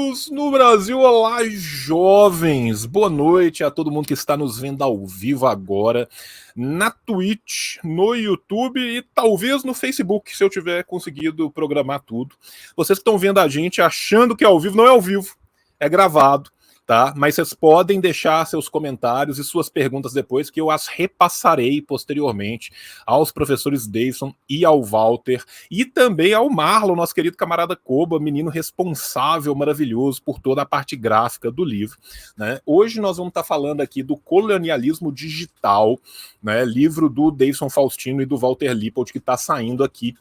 velhinhos no Brasil. Olá, jovens. Boa noite a todo mundo que está nos vendo ao vivo agora na Twitch, no YouTube e talvez no Facebook, se eu tiver conseguido programar tudo. Vocês que estão vendo a gente achando que é ao vivo, não é ao vivo, é gravado. Tá? Mas vocês podem deixar seus comentários e suas perguntas depois, que eu as repassarei posteriormente aos professores Davidson e ao Walter, e também ao Marlon, nosso querido camarada Koba, menino responsável, maravilhoso por toda a parte gráfica do livro. Né? Hoje nós vamos estar falando aqui do Colonialismo Digital, né? Livro do Davidson Faustino e do Walter Lippold, que está saindo aqui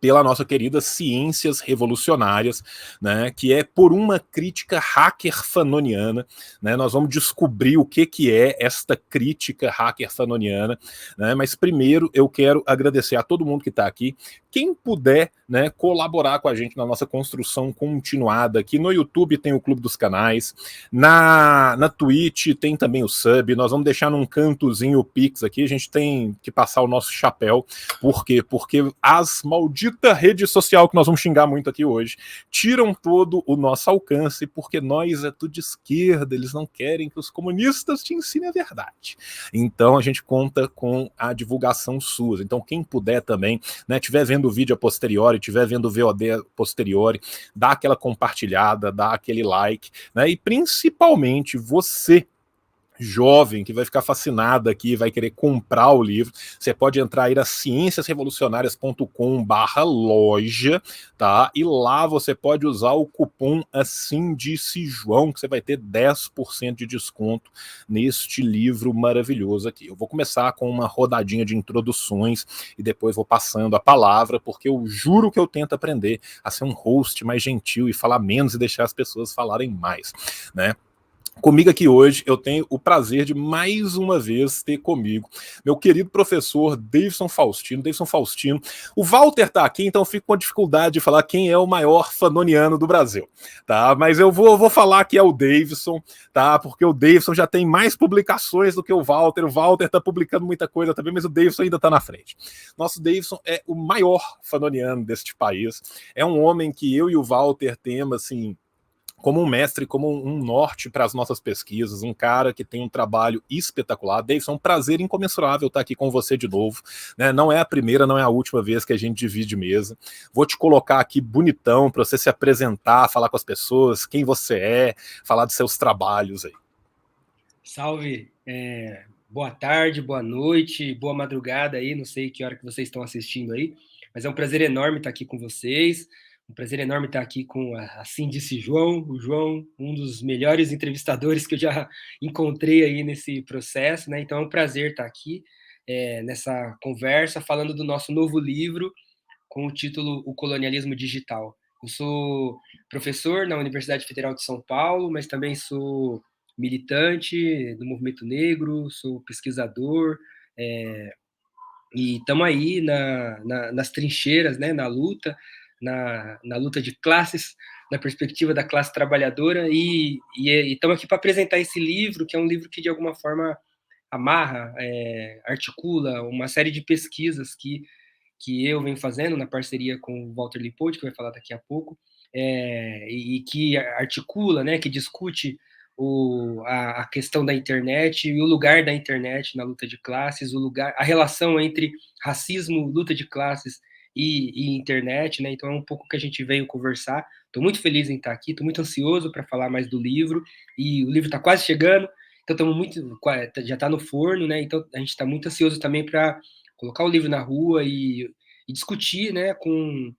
pela nossa querida Ciências Revolucionárias, né, que é por uma crítica hacker fanoniana. Né, nós vamos descobrir o que é esta crítica hacker fanoniana, né, mas primeiro eu quero agradecer a todo mundo que está aqui. Quem puder, né, colaborar com a gente na nossa construção continuada, aqui no YouTube tem o Clube dos Canais, na Twitch tem também o Sub, nós vamos deixar num cantozinho o Pix aqui, a gente tem que passar o nosso chapéu. Por quê? Porque as maldita rede social que nós vamos xingar muito aqui hoje tiram todo o nosso alcance, porque nós é tudo de esquerda, eles não querem que os comunistas te ensinem a verdade. Então a gente conta com a divulgação sua. Então quem puder também, né, tiver vendo o vídeo a posteriori, tiver vendo o VOD a posteriori, dá aquela compartilhada, dá aquele like, né, e principalmente você, jovem, que vai ficar fascinado aqui, vai querer comprar o livro, você pode entrar aí na cienciasrevolucionarias.com/loja, tá? E lá você pode usar o cupom Assim Disse João, que você vai ter 10% de desconto neste livro maravilhoso aqui. Eu vou começar com uma rodadinha de introduções e depois vou passando a palavra, porque eu juro que eu tento aprender a ser um host mais gentil e falar menos e deixar as pessoas falarem mais, né? Comigo aqui hoje, eu tenho o prazer de mais uma vez ter comigo meu querido professor Davidson Faustino. Davidson Faustino. O Walter está aqui, então eu fico com a dificuldade de falar quem é o maior fanoniano do Brasil, tá? Mas eu vou falar que é o Davidson, tá? Porque o Davidson já tem mais publicações do que o Walter. O Walter está publicando muita coisa também, mas o Davidson ainda está na frente. Nosso Davidson é o maior fanoniano deste país. É um homem que eu e o Walter temos, assim, como um mestre, como um norte para as nossas pesquisas, um cara que tem um trabalho espetacular. Davidson, é um prazer incomensurável estar aqui com você de novo, né? Não é a primeira, não é a última vez que a gente divide mesa. Vou te colocar aqui bonitão para você se apresentar, falar com as pessoas, quem você é, falar dos seus trabalhos aí. Salve, boa tarde, boa noite, boa madrugada aí, não sei que hora que vocês estão assistindo aí, mas é um prazer enorme estar aqui com vocês. Um prazer enorme estar aqui com, Assim Disse João, o João, um dos melhores entrevistadores que eu já encontrei aí nesse processo, né? Então é um prazer estar aqui nessa conversa, falando do nosso novo livro com o título O Colonialismo Digital. Eu sou professor na Universidade Federal de São Paulo, mas também sou militante do movimento negro, sou pesquisador, e estamos aí nas trincheiras, né, na luta de classes, na perspectiva da classe trabalhadora, e estamos aqui para apresentar esse livro, que é um livro que, de alguma forma, amarra, articula uma série de pesquisas que eu venho fazendo na parceria com o Walter Lippold, que vai falar daqui a pouco, e que articula, né, que discute a questão da internet e o lugar da internet na luta de classes, a relação entre racismo, luta de classes e internet, né? Então é um pouco que a gente veio conversar. Estou muito feliz em estar aqui, estou muito ansioso para falar mais do livro, e o livro está quase chegando, então já está no forno, né? Então a gente está muito ansioso também para colocar o livro na rua e discutir, né, com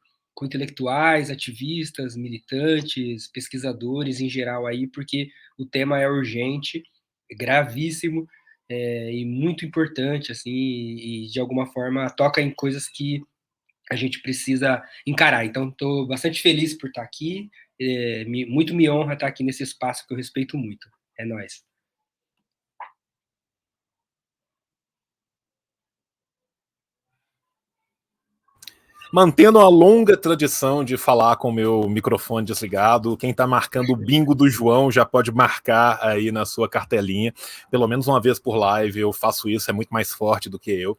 intelectuais, ativistas, militantes, pesquisadores em geral aí, porque o tema é urgente, é gravíssimo, e muito importante, assim, e de alguma forma toca em coisas que a gente precisa encarar. Então, estou bastante feliz por estar aqui, muito me honra estar aqui nesse espaço que eu respeito muito. É nóis. Mantendo a longa tradição de falar com o meu microfone desligado, quem está marcando o bingo do João já pode marcar aí na sua cartelinha, pelo menos uma vez por live. Eu faço isso, é muito mais forte do que eu.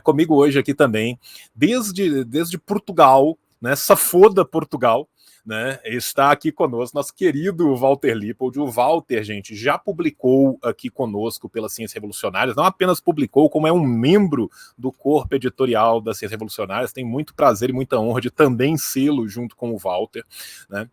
Comigo hoje aqui também, desde Portugal, né? Safoda Portugal, né? Está aqui conosco, nosso querido Walter Lippold. O Walter, gente, já publicou aqui conosco pela Ciências Revolucionárias, não apenas publicou, como é um membro do corpo editorial das Ciências Revolucionárias. Tem muito prazer e muita honra de também sê-lo junto com o Walter, né?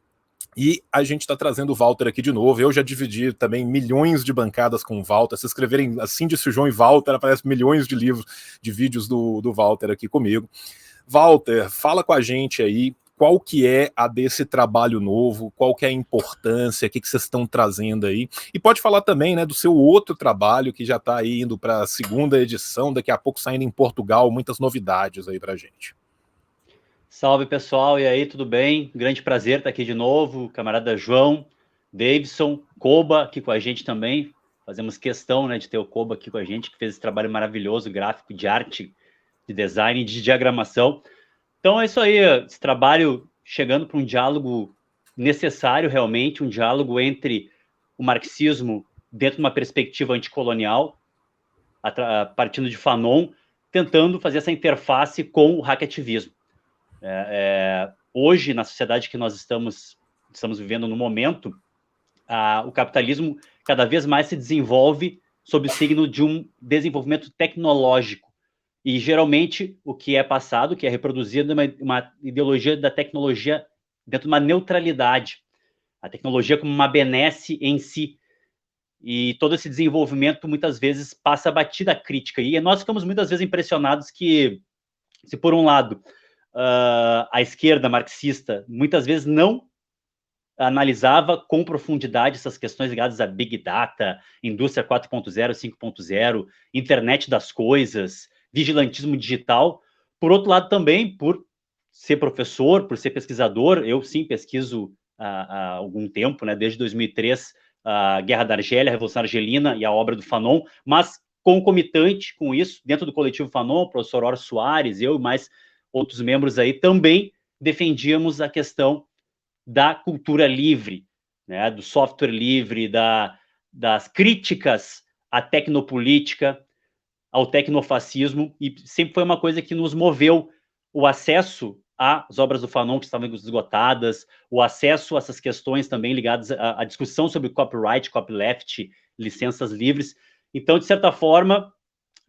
E a gente está trazendo o Walter aqui de novo. Eu já dividi também milhões de bancadas com o Walter. Se escreverem assim de João e Walter, aparece milhões de livros, de vídeos do Walter aqui comigo. Walter, fala com a gente aí qual que é a desse trabalho novo, qual que é a importância, o que vocês estão trazendo aí. E pode falar também, né, do seu outro trabalho que já está aí indo para a segunda edição, daqui a pouco saindo em Portugal, muitas novidades aí para a gente. Salve, pessoal, e aí, tudo bem? Grande prazer estar aqui de novo, camarada João, Davidson, Koba aqui com a gente também. Fazemos questão, né, de ter o Koba aqui com a gente, que fez esse trabalho maravilhoso, gráfico, de arte, de design, de diagramação. Então é isso aí, esse trabalho chegando para um diálogo necessário realmente, um diálogo entre o marxismo dentro de uma perspectiva anticolonial, partindo de Fanon, tentando fazer essa interface com o hackativismo. Hoje, na sociedade que nós estamos vivendo no momento, o capitalismo cada vez mais se desenvolve sob o signo de um desenvolvimento tecnológico. E, geralmente, o que é passado, que é reproduzido, é uma ideologia da tecnologia dentro de uma neutralidade. A tecnologia como uma benesse em si. E todo esse desenvolvimento, muitas vezes, passa batida crítica. E nós ficamos, muitas vezes, impressionados que, se por um lado, a esquerda marxista, muitas vezes, não analisava com profundidade essas questões ligadas a Big Data, indústria 4.0, 5.0, internet das coisas, vigilantismo digital. Por outro lado, também, por ser professor, por ser pesquisador, eu sim pesquiso há algum tempo, né, desde 2003, a Guerra da Argélia, a Revolução Argelina e a obra do Fanon, mas concomitante com isso, dentro do coletivo Fanon, o professor Ors Soares, eu e mais outros membros aí, também defendíamos a questão da cultura livre, né, do software livre, das críticas à tecnopolítica, ao tecnofascismo, e sempre foi uma coisa que nos moveu o acesso às obras do Fanon que estavam esgotadas, o acesso a essas questões também ligadas à discussão sobre copyright, copyleft, licenças livres. Então, de certa forma,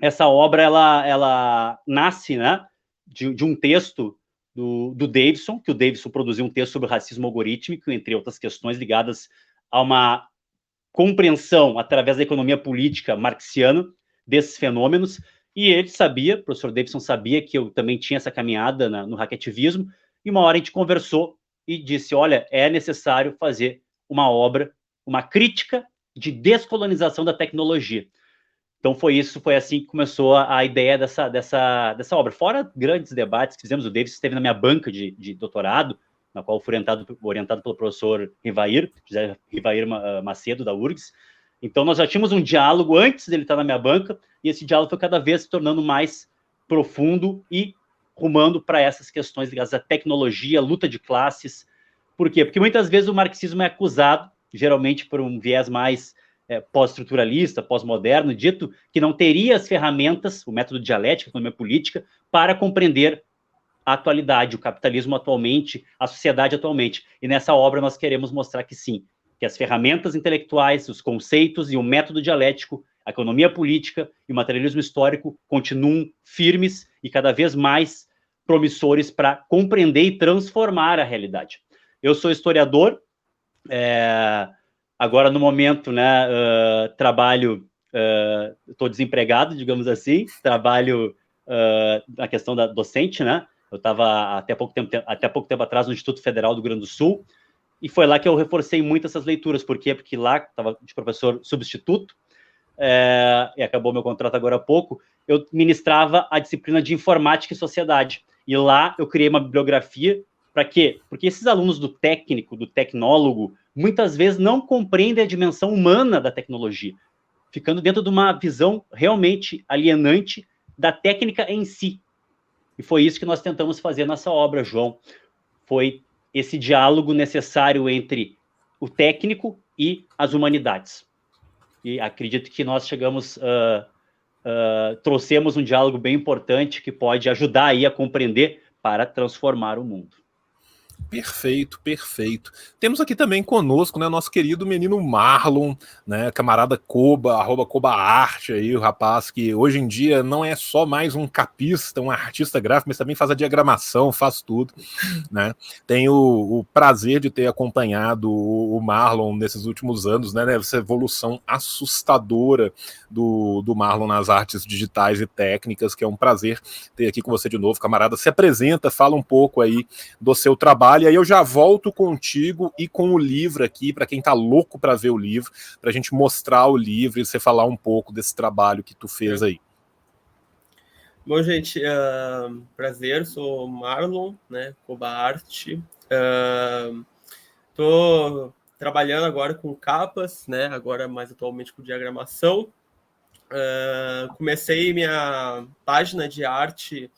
essa obra ela nasce, né, de um texto do Davidson, que o Davidson produziu um texto sobre racismo algorítmico, entre outras questões ligadas a uma compreensão através da economia política marxiana desses fenômenos, e ele sabia, o professor Davidson sabia que eu também tinha essa caminhada no hackativismo, e uma hora a gente conversou e disse, olha, é necessário fazer uma obra, uma crítica de descolonização da tecnologia. Então foi assim que começou a ideia dessa obra. Fora grandes debates que fizemos, o Davidson esteve na minha banca de doutorado, na qual fui orientado pelo professor José Rivair Macedo, da URGS. Então, nós já tínhamos um diálogo antes dele estar na minha banca, e esse diálogo foi cada vez se tornando mais profundo e rumando para essas questões ligadas à tecnologia, luta de classes. Por quê? Porque muitas vezes o marxismo é acusado, geralmente por um viés mais pós-estruturalista, pós-moderno, dito que não teria as ferramentas, o método dialético, a economia política, para compreender a atualidade, o capitalismo atualmente, a sociedade atualmente. E nessa obra nós queremos mostrar que sim, que as ferramentas intelectuais, os conceitos e o método dialético, a economia política e o materialismo histórico continuam firmes e cada vez mais promissores para compreender e transformar a realidade. Eu sou historiador, agora no momento, né, trabalho, estou desempregado, digamos assim, trabalho na questão da docente, né? Eu estava até pouco tempo atrás no Instituto Federal do Rio Grande do Sul, e foi lá que eu reforcei muito essas leituras. Por quê? Porque lá estava de professor substituto, e acabou meu contrato agora há pouco, eu ministrava a disciplina de Informática e Sociedade. E lá eu criei uma bibliografia. Para quê? Porque esses alunos do técnico, do tecnólogo, muitas vezes não compreendem a dimensão humana da tecnologia, ficando dentro de uma visão realmente alienante da técnica em si. E foi isso que nós tentamos fazer nessa obra, João. Foi esse diálogo necessário entre o técnico e as humanidades. E acredito que nós trouxemos um diálogo bem importante que pode ajudar aí a compreender para transformar o mundo. Perfeito, perfeito. Temos aqui também conosco, né, nosso querido menino Marlon, né, camarada Koba, @KobaArt aí, o rapaz que hoje em dia não é só mais um capista, um artista gráfico, mas também faz a diagramação, faz tudo, né. Tenho o prazer de ter acompanhado o Marlon nesses últimos anos, né, essa evolução assustadora do Marlon nas artes digitais e técnicas, que é um prazer ter aqui com você de novo, camarada. Se apresenta, fala um pouco aí do seu trabalho, e aí eu já volto contigo e com o livro aqui, para quem tá louco para ver o livro, para a gente mostrar o livro e você falar um pouco desse trabalho que tu fez aí. Bom, gente, prazer, sou Marlon, né, KobaArt. Tô trabalhando agora com capas, né, agora mais atualmente com diagramação. Comecei minha página de arte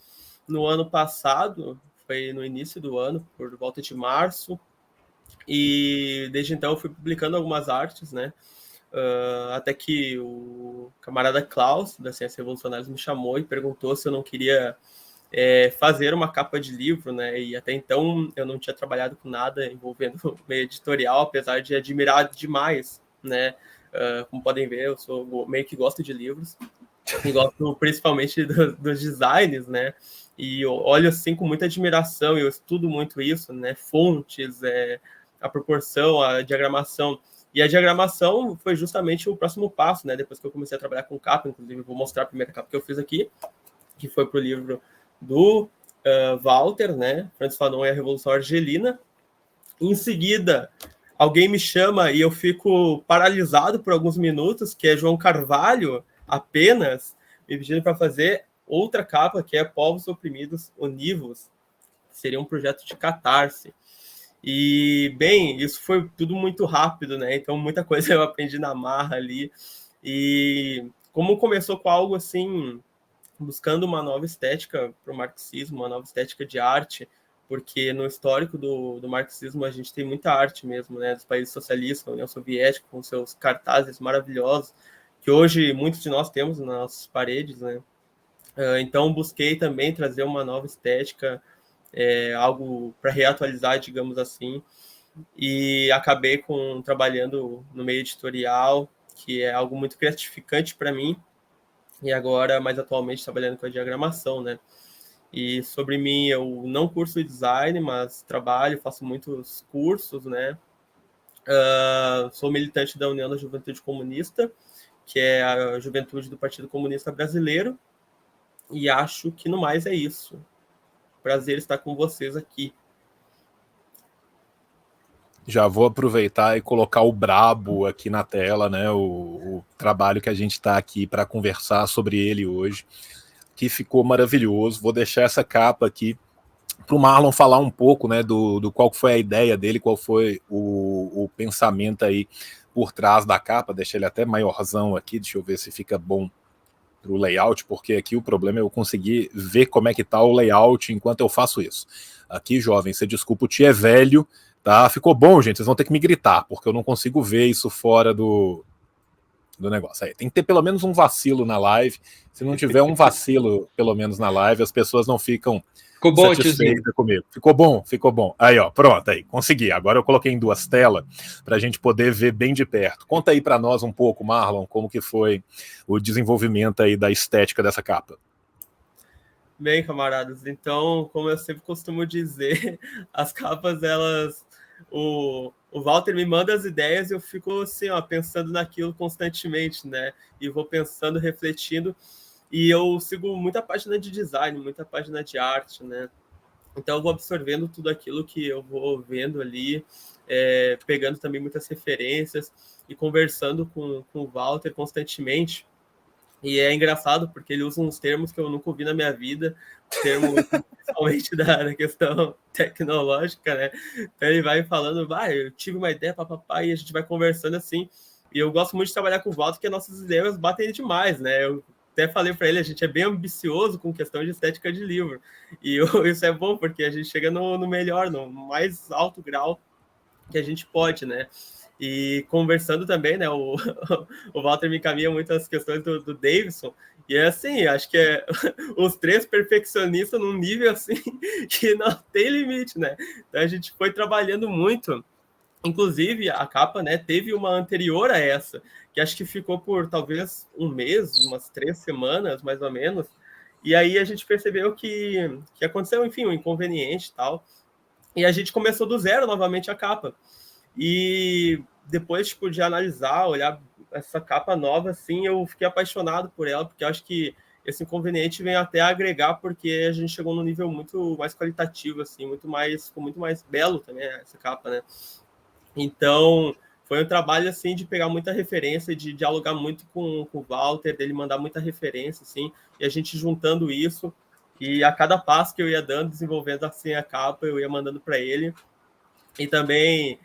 no ano passado, foi no início do ano, por volta de março, e desde então eu fui publicando algumas artes, né? Até que o camarada Klaus, da Ciências Revolucionárias, me chamou e perguntou se eu não queria fazer uma capa de livro, né? E até então eu não tinha trabalhado com nada envolvendo o meio editorial, apesar de admirar demais, né? Como podem ver, eu sou meio que gosto de livros e gosto principalmente dos designs, né? E eu olho assim com muita admiração, eu estudo muito isso, né? Fontes, a proporção, a diagramação. E a diagramação foi justamente o próximo passo, né? Depois que eu comecei a trabalhar com capa, inclusive vou mostrar a primeira capa que eu fiz aqui, que foi para o livro do Walter, né? Francis Fanon e a Revolução Argelina. Em seguida, alguém me chama e eu fico paralisado por alguns minutos, que é João Carvalho, apenas, me pedindo para fazer outra capa, que é Povos Oprimidos Univos, que seria um projeto de catarse. E, bem, isso foi tudo muito rápido, né? Então, muita coisa eu aprendi na marra ali. E como começou com algo assim, buscando uma nova estética para o marxismo, uma nova estética de arte, porque no histórico do marxismo a gente tem muita arte mesmo, né? Dos países socialistas, a União Soviética, com seus cartazes maravilhosos, que hoje muitos de nós temos nas nossas paredes, né? Então, busquei também trazer uma nova estética, algo para reatualizar, digamos assim, e acabei trabalhando no meio editorial, que é algo muito gratificante para mim, e agora, mais atualmente, trabalhando com a diagramação, né? E sobre mim, eu não curso design, mas trabalho, faço muitos cursos, né? Sou militante da União da Juventude Comunista, que é a juventude do Partido Comunista Brasileiro, e acho que no mais é isso. Prazer estar com vocês aqui. Já vou aproveitar e colocar o brabo aqui na tela, né? O trabalho que a gente está aqui para conversar sobre ele hoje, que ficou maravilhoso. Vou deixar essa capa aqui para o Marlon falar um pouco, né, do qual foi a ideia dele, qual foi o pensamento aí por trás da capa. Deixa ele até maiorzão aqui, deixa eu ver se fica bom para o layout, porque aqui o problema é eu conseguir ver como é que tá o layout enquanto eu faço isso. Aqui, jovem, você desculpa, o tio é velho, tá? Ficou bom, gente, vocês vão ter que me gritar, porque eu não consigo ver isso fora do negócio. Aí, tem que ter pelo menos um vacilo na live. Se não tiver um vacilo, pelo menos na live, as pessoas não ficam Ficou bom, tiozinho? comigo. Ficou bom, ficou bom. Aí, ó, pronto, aí, consegui. Agora eu coloquei em duas telas para a gente poder ver bem de perto. Conta aí para nós um pouco, Marlon, como que foi o desenvolvimento aí da estética dessa capa. Bem, camaradas, então, como eu sempre costumo dizer, as capas, elas... O Walter me manda as ideias e eu fico assim, ó, pensando naquilo constantemente, né? E vou pensando, refletindo, e eu sigo muita página de design, muita página de arte, né? Então eu vou absorvendo tudo aquilo que eu vou vendo ali, pegando também muitas referências e conversando com o Walter constantemente. E é engraçado porque ele usa uns termos que eu nunca ouvi na minha vida, termos principalmente da questão tecnológica, né? Então ele vai falando, eu tive uma ideia, papapá, e a gente vai conversando assim. E eu gosto muito de trabalhar com o Walter, porque nossas ideias batem demais, né? Eu até falei para ele, a gente é bem ambicioso com questão de estética de livro. E isso é bom, porque a gente chega no melhor, no mais alto grau que a gente pode, né? E conversando também, né? O Walter me encaminha muitas questões do Davidson, E é assim, acho que é os 3 perfeccionistas num nível assim que não tem limite, né? Então a gente foi trabalhando muito. Inclusive, a capa, né, teve uma anterior a essa, que acho que ficou por talvez um mês, umas 3 semanas, mais ou menos. E aí a gente percebeu que aconteceu, enfim, um inconveniente e tal. E a gente começou do zero novamente a capa. E depois, tipo, de analisar, olhar essa capa nova, assim, eu fiquei apaixonado por ela, porque eu acho que esse inconveniente vem até agregar, porque a gente chegou num nível muito mais qualitativo, assim, ficou muito mais belo também essa capa, né? Então, foi um trabalho, assim, de pegar muita referência, de dialogar muito com o Walter, dele mandar muita referência, assim, e a gente juntando isso, e a cada passo que eu ia dando, desenvolvendo, assim, a capa, eu ia mandando para ele. E também,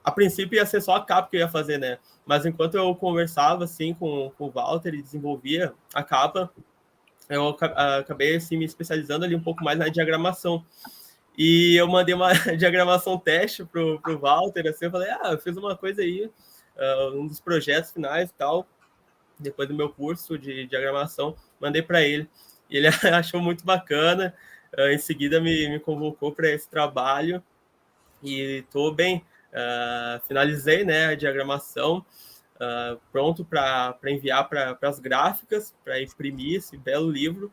a princípio ia ser só a capa que eu ia fazer, né? Mas enquanto eu conversava, assim, com o Walter e desenvolvia a capa, eu acabei, assim, me especializando ali um pouco mais na diagramação. E eu mandei uma diagramação teste pro Walter, assim, eu falei, eu fiz uma coisa aí, um dos projetos finais e tal, depois do meu curso de diagramação, mandei para ele. E ele achou muito bacana, em seguida me convocou para esse trabalho, e estou bem, finalizei, né, a diagramação, pronto para enviar para as gráficas, para imprimir esse belo livro,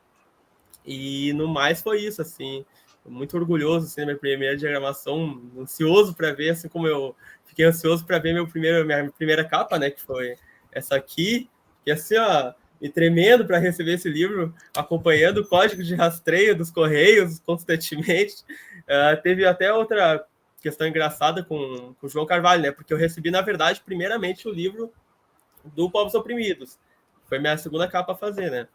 e no mais foi isso, assim, muito orgulhoso, assim, da minha primeira diagramação, ansioso para ver, assim como eu fiquei ansioso para ver minha primeira capa, né, que foi essa aqui, que assim, ó, me tremendo para receber esse livro, acompanhando o código de rastreio dos Correios constantemente. Teve até outra questão engraçada com o João Carvalho, né, porque eu recebi, na verdade, primeiramente o livro do Povos Oprimidos, foi minha segunda capa a fazer, né.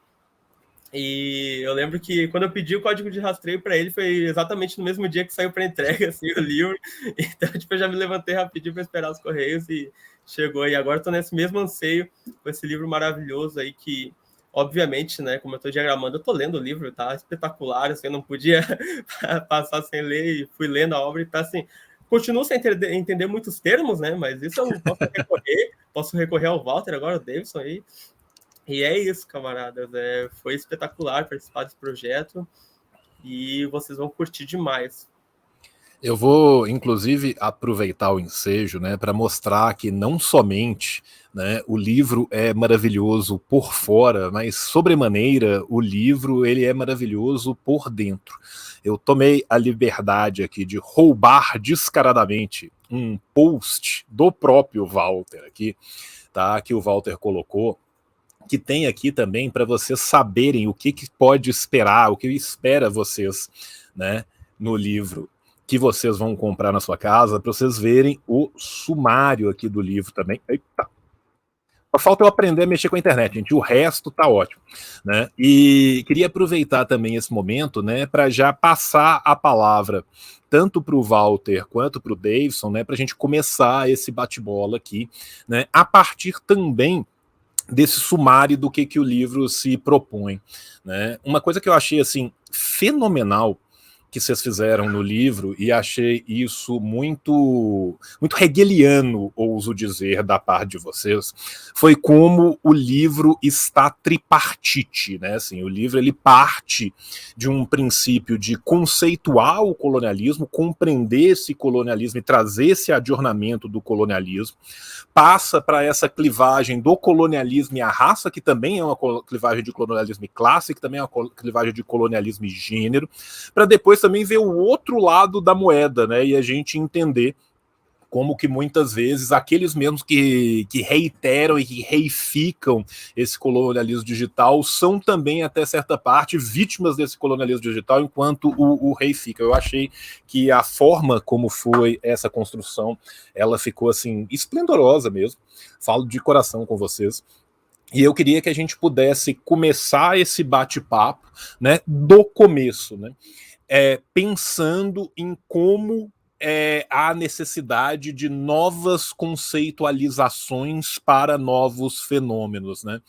E eu lembro que quando eu pedi o código de rastreio para ele, foi exatamente no mesmo dia que saiu para entrega, assim, o livro. Então, tipo, eu já me levantei rapidinho para esperar os correios e chegou. E agora estou nesse mesmo anseio com esse livro maravilhoso aí que, obviamente, né, como eu estou diagramando, eu estou lendo o livro, tá espetacular, assim, eu não podia passar sem ler e fui lendo a obra e tá assim. Continuo sem entender muitos termos, né, mas isso eu posso recorrer ao Walter agora, o Davidson aí. E é isso, camaradas. Foi espetacular participar desse projeto e vocês vão curtir demais. Eu vou, inclusive, aproveitar o ensejo, né, para mostrar que não somente, né, o livro é maravilhoso por fora, mas sobremaneira o livro ele é maravilhoso por dentro. Eu tomei a liberdade aqui de roubar descaradamente um post do próprio Walter aqui, tá, que o Walter colocou, que tem aqui também para vocês saberem o que pode esperar, o que espera vocês, né, no livro que vocês vão comprar na sua casa, para vocês verem o sumário aqui do livro também. Eita! Só falta eu aprender a mexer com a internet, gente. O resto tá ótimo, né? E queria aproveitar também esse momento, né, para já passar a palavra tanto para o Walter quanto para o Davidson, né, para a gente começar esse bate-bola aqui, né, a partir também desse sumário do que o livro se propõe, né? Uma coisa que eu achei assim fenomenal que vocês fizeram no livro, e achei isso muito hegeliano, ouso dizer, da parte de vocês, foi como o livro está tripartite, né? Assim, o livro ele parte de um princípio de conceituar o colonialismo, compreender esse colonialismo e trazer esse adornamento do colonialismo, passa para essa clivagem do colonialismo e a raça, que também é uma clivagem de colonialismo e classe, que também é uma clivagem de colonialismo e gênero, para depois também ver o outro lado da moeda, né? E a gente entender como que muitas vezes aqueles mesmos que reiteram e que reificam esse colonialismo digital são também, até certa parte, vítimas desse colonialismo digital, enquanto o reifica. Eu achei que a forma como foi essa construção, ela ficou assim, esplendorosa mesmo. Falo de coração com vocês. E eu queria que a gente pudesse começar esse bate-papo, né, do começo, né? Pensando em como há necessidade de novas conceitualizações para novos fenômenos, né?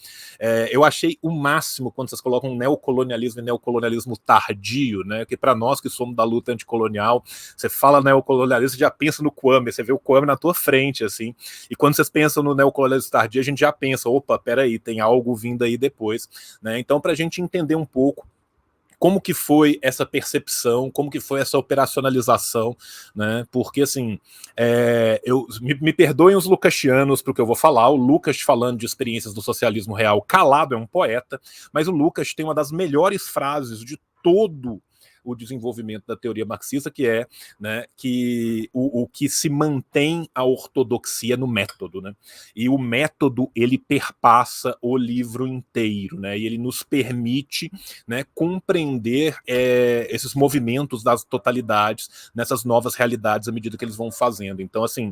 Eu achei o máximo quando vocês colocam neocolonialismo e neocolonialismo tardio, né? Que para nós que somos da luta anticolonial, você fala neocolonialismo, você já pensa no Kwame, você vê o Kwame na tua frente, assim. E quando vocês pensam no neocolonialismo tardio, a gente já pensa, opa, peraí, tem algo vindo aí depois, né? Então, para a gente entender um pouco como que foi essa percepção, como que foi essa operacionalização, né? Porque, assim, me perdoem os lucasianos porque eu vou falar, o Lucas falando de experiências do socialismo real, calado, é um poeta, mas o Lucas tem uma das melhores frases de todo o desenvolvimento da teoria marxista, que é, né, que o que se mantém a ortodoxia no método, né? E o método, ele perpassa o livro inteiro, né? E ele nos permite, né, compreender esses movimentos das totalidades nessas novas realidades à medida que eles vão fazendo. Então, assim,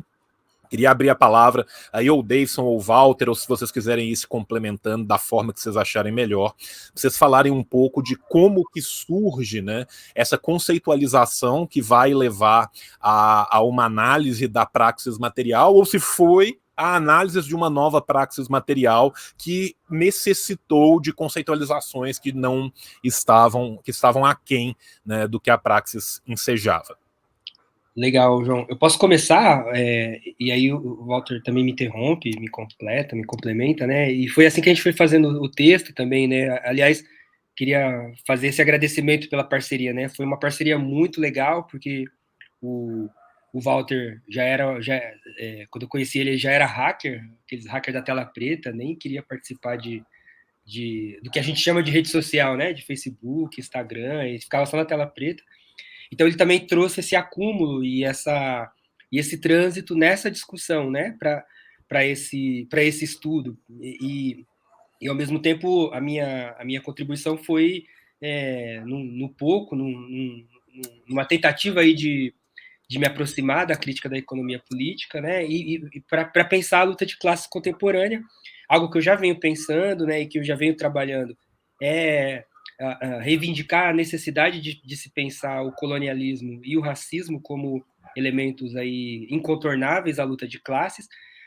queria abrir a palavra aí, ou o Davidson ou o Walter, ou se vocês quiserem ir se complementando da forma que vocês acharem melhor, vocês falarem um pouco de como que surge, né, essa conceitualização que vai levar a uma análise da praxis material, ou se foi a análise de uma nova praxis material que necessitou de conceitualizações que não estavam, que estavam aquém, né, do que a praxis ensejava. Legal, João. Eu posso começar, e aí o Walter também me interrompe, me completa, me complementa, né? E foi assim que a gente foi fazendo o texto também, né? Aliás, queria fazer esse agradecimento pela parceria, né? Foi uma parceria muito legal, porque o Walter quando eu conheci ele já era hacker, aqueles hackers da tela preta, nem queria participar do que a gente chama de rede social, né? De Facebook, Instagram, e ficava só na tela preta. Então ele também trouxe esse acúmulo e esse trânsito nessa discussão, né, para esse estudo. E ao mesmo tempo a minha contribuição foi numa tentativa aí de me aproximar da crítica da economia política, né, e para pensar a luta de classes contemporânea, algo que eu já venho pensando, né, e que eu já venho trabalhando, reivindicar a necessidade de se pensar o colonialismo e o racismo como elementos aí incontornáveis à luta de classes,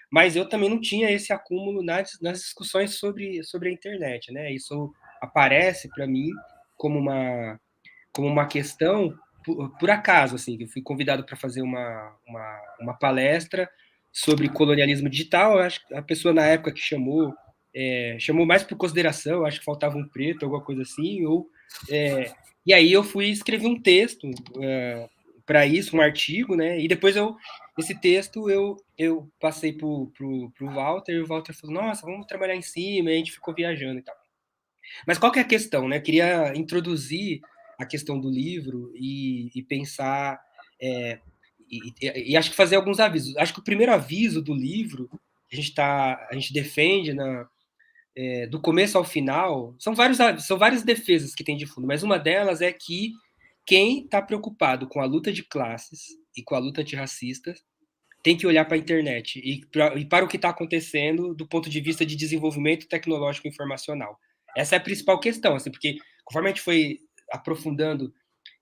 mas eu também não tinha esse acúmulo nas discussões sobre a internet, né? Isso aparece para mim como uma questão por acaso, assim, eu fui convidado para fazer uma palestra sobre colonialismo digital. Eu acho que a pessoa na época que chamou mais por consideração, acho que faltava um preto, alguma coisa assim, e aí eu fui escrever um texto para isso, um artigo, né? E depois esse texto eu passei pro Walter, e o Walter falou, nossa, vamos trabalhar em cima, e a gente ficou viajando e tal. Mas qual que é a questão, né? Eu queria introduzir a questão do livro e pensar e acho que fazer alguns avisos. Acho que o primeiro aviso do livro a gente defende do começo ao final, são várias defesas que tem de fundo, mas uma delas é que quem está preocupado com a luta de classes e com a luta antirracista tem que olhar para a internet e para o que está acontecendo do ponto de vista de desenvolvimento tecnológico informacional. Essa é a principal questão, assim, porque conforme a gente foi aprofundando,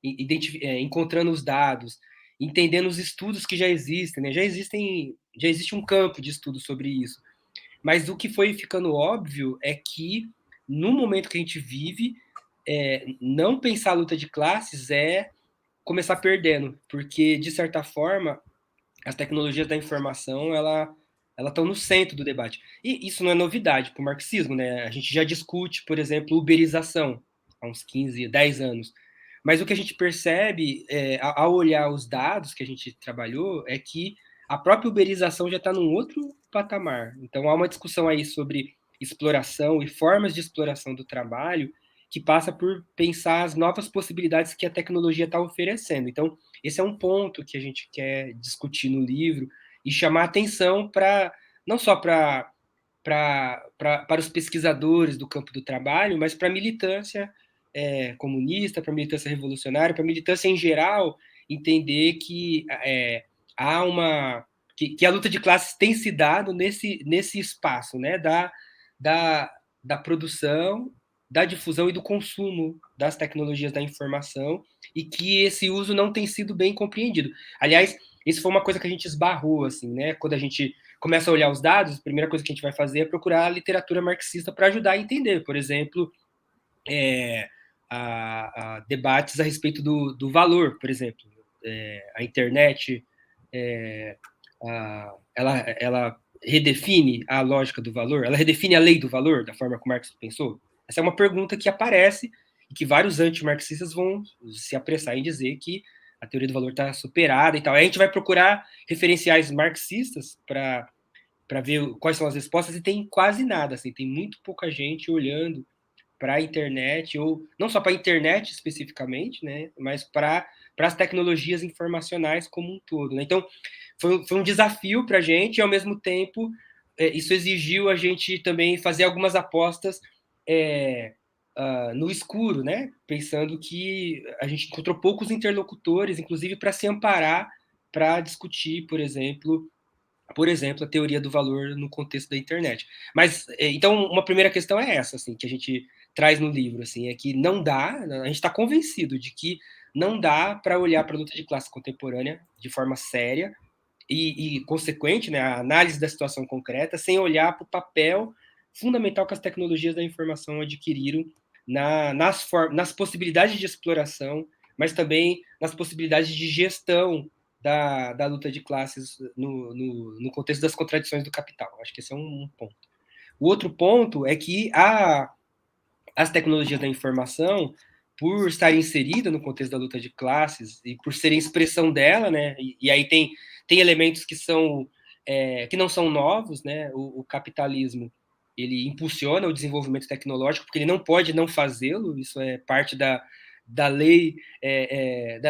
encontrando os dados, entendendo os estudos que já existem, né? Já existe um campo de estudo sobre isso. Mas o que foi ficando óbvio é que, no momento que a gente vive, não pensar a luta de classes é começar perdendo, porque, de certa forma, as tecnologias da informação, elas estão no centro do debate. E isso não é novidade para o marxismo, né? A gente já discute, por exemplo, uberização, há uns 15, 10 anos. Mas o que a gente percebe, ao olhar os dados que a gente trabalhou, é que a própria uberização já está num outro patamar. Então, há uma discussão aí sobre exploração e formas de exploração do trabalho que passa por pensar as novas possibilidades que a tecnologia está oferecendo. Então, esse é um ponto que a gente quer discutir no livro e chamar atenção não só para os pesquisadores do campo do trabalho, mas para a militância comunista, para a militância revolucionária, para a militância em geral, entender que que a luta de classes tem se dado nesse espaço, né, da produção da difusão e do consumo das tecnologias da informação, e que esse uso não tem sido bem compreendido. Aliás, isso foi uma coisa que a gente esbarrou, assim, né? Quando a gente começa a olhar os dados, a primeira coisa que a gente vai fazer é procurar a literatura marxista para ajudar a entender. Por exemplo, a debates a respeito do valor, por exemplo. A internet, ela redefine a lógica do valor? Ela redefine a lei do valor, da forma que Marx pensou? Essa é uma pergunta que aparece e que vários antimarxistas vão se apressar em dizer que a teoria do valor está superada e tal. Aí a gente vai procurar referenciais marxistas para ver quais são as respostas, e tem quase nada, assim, tem muito pouca gente olhando para a internet, ou não só para a internet especificamente, né, mas para as tecnologias informacionais como um todo, né? Então, foi um desafio para a gente, e ao mesmo tempo, isso exigiu a gente também fazer algumas apostas no escuro, né? Pensando que a gente encontrou poucos interlocutores, inclusive para se amparar, para discutir, por exemplo, a teoria do valor no contexto da internet. Mas, então, uma primeira questão é essa, assim, que a gente traz no livro, assim, é que não dá, a gente está convencido de que não dá para olhar para a luta de classe contemporânea de forma séria e consequente, né, a análise da situação concreta, sem olhar para o papel fundamental que as tecnologias da informação adquiriram nas possibilidades de exploração, mas também nas possibilidades de gestão da luta de classes no contexto das contradições do capital. Acho que esse é um ponto. O outro ponto é que as tecnologias da informação, por estarem inseridas no contexto da luta de classes e por serem expressão dela, né, e aí tem elementos que não são novos, né, o capitalismo, ele impulsiona o desenvolvimento tecnológico, porque ele não pode não fazê-lo, isso é parte da lei,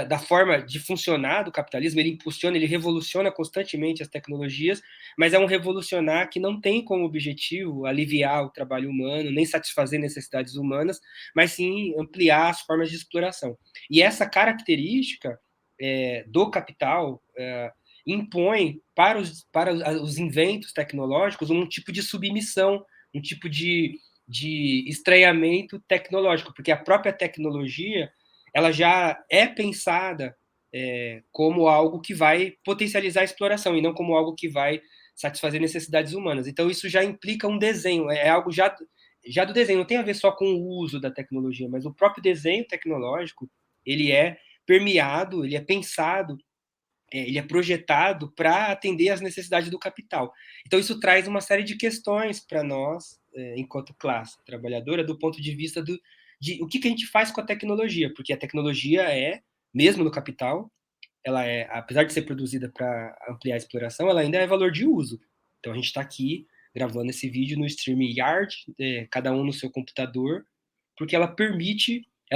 da forma de funcionar do capitalismo. Ele impulsiona, ele revoluciona constantemente as tecnologias, mas é um revolucionar que não tem como objetivo aliviar o trabalho humano, nem satisfazer necessidades humanas, mas sim ampliar as formas de exploração. E essa característica do capital impõe para os inventos tecnológicos um tipo de submissão, um tipo de estranhamento tecnológico, porque a própria tecnologia ela já é pensada como algo que vai potencializar a exploração e não como algo que vai satisfazer necessidades humanas. Então isso já implica um desenho, é algo já do desenho, não tem a ver só com o uso da tecnologia, mas o próprio desenho tecnológico, ele é permeado, ele é pensado, ele é projetado para atender às necessidades do capital. Então isso traz uma série de questões para nós, enquanto classe trabalhadora, do ponto de vista de o que a gente faz com a tecnologia, porque a tecnologia mesmo no capital, ela apesar de ser produzida para ampliar a exploração, ela ainda é valor de uso. Então a gente está aqui gravando esse vídeo no StreamYard, cada um no seu computador, porque ela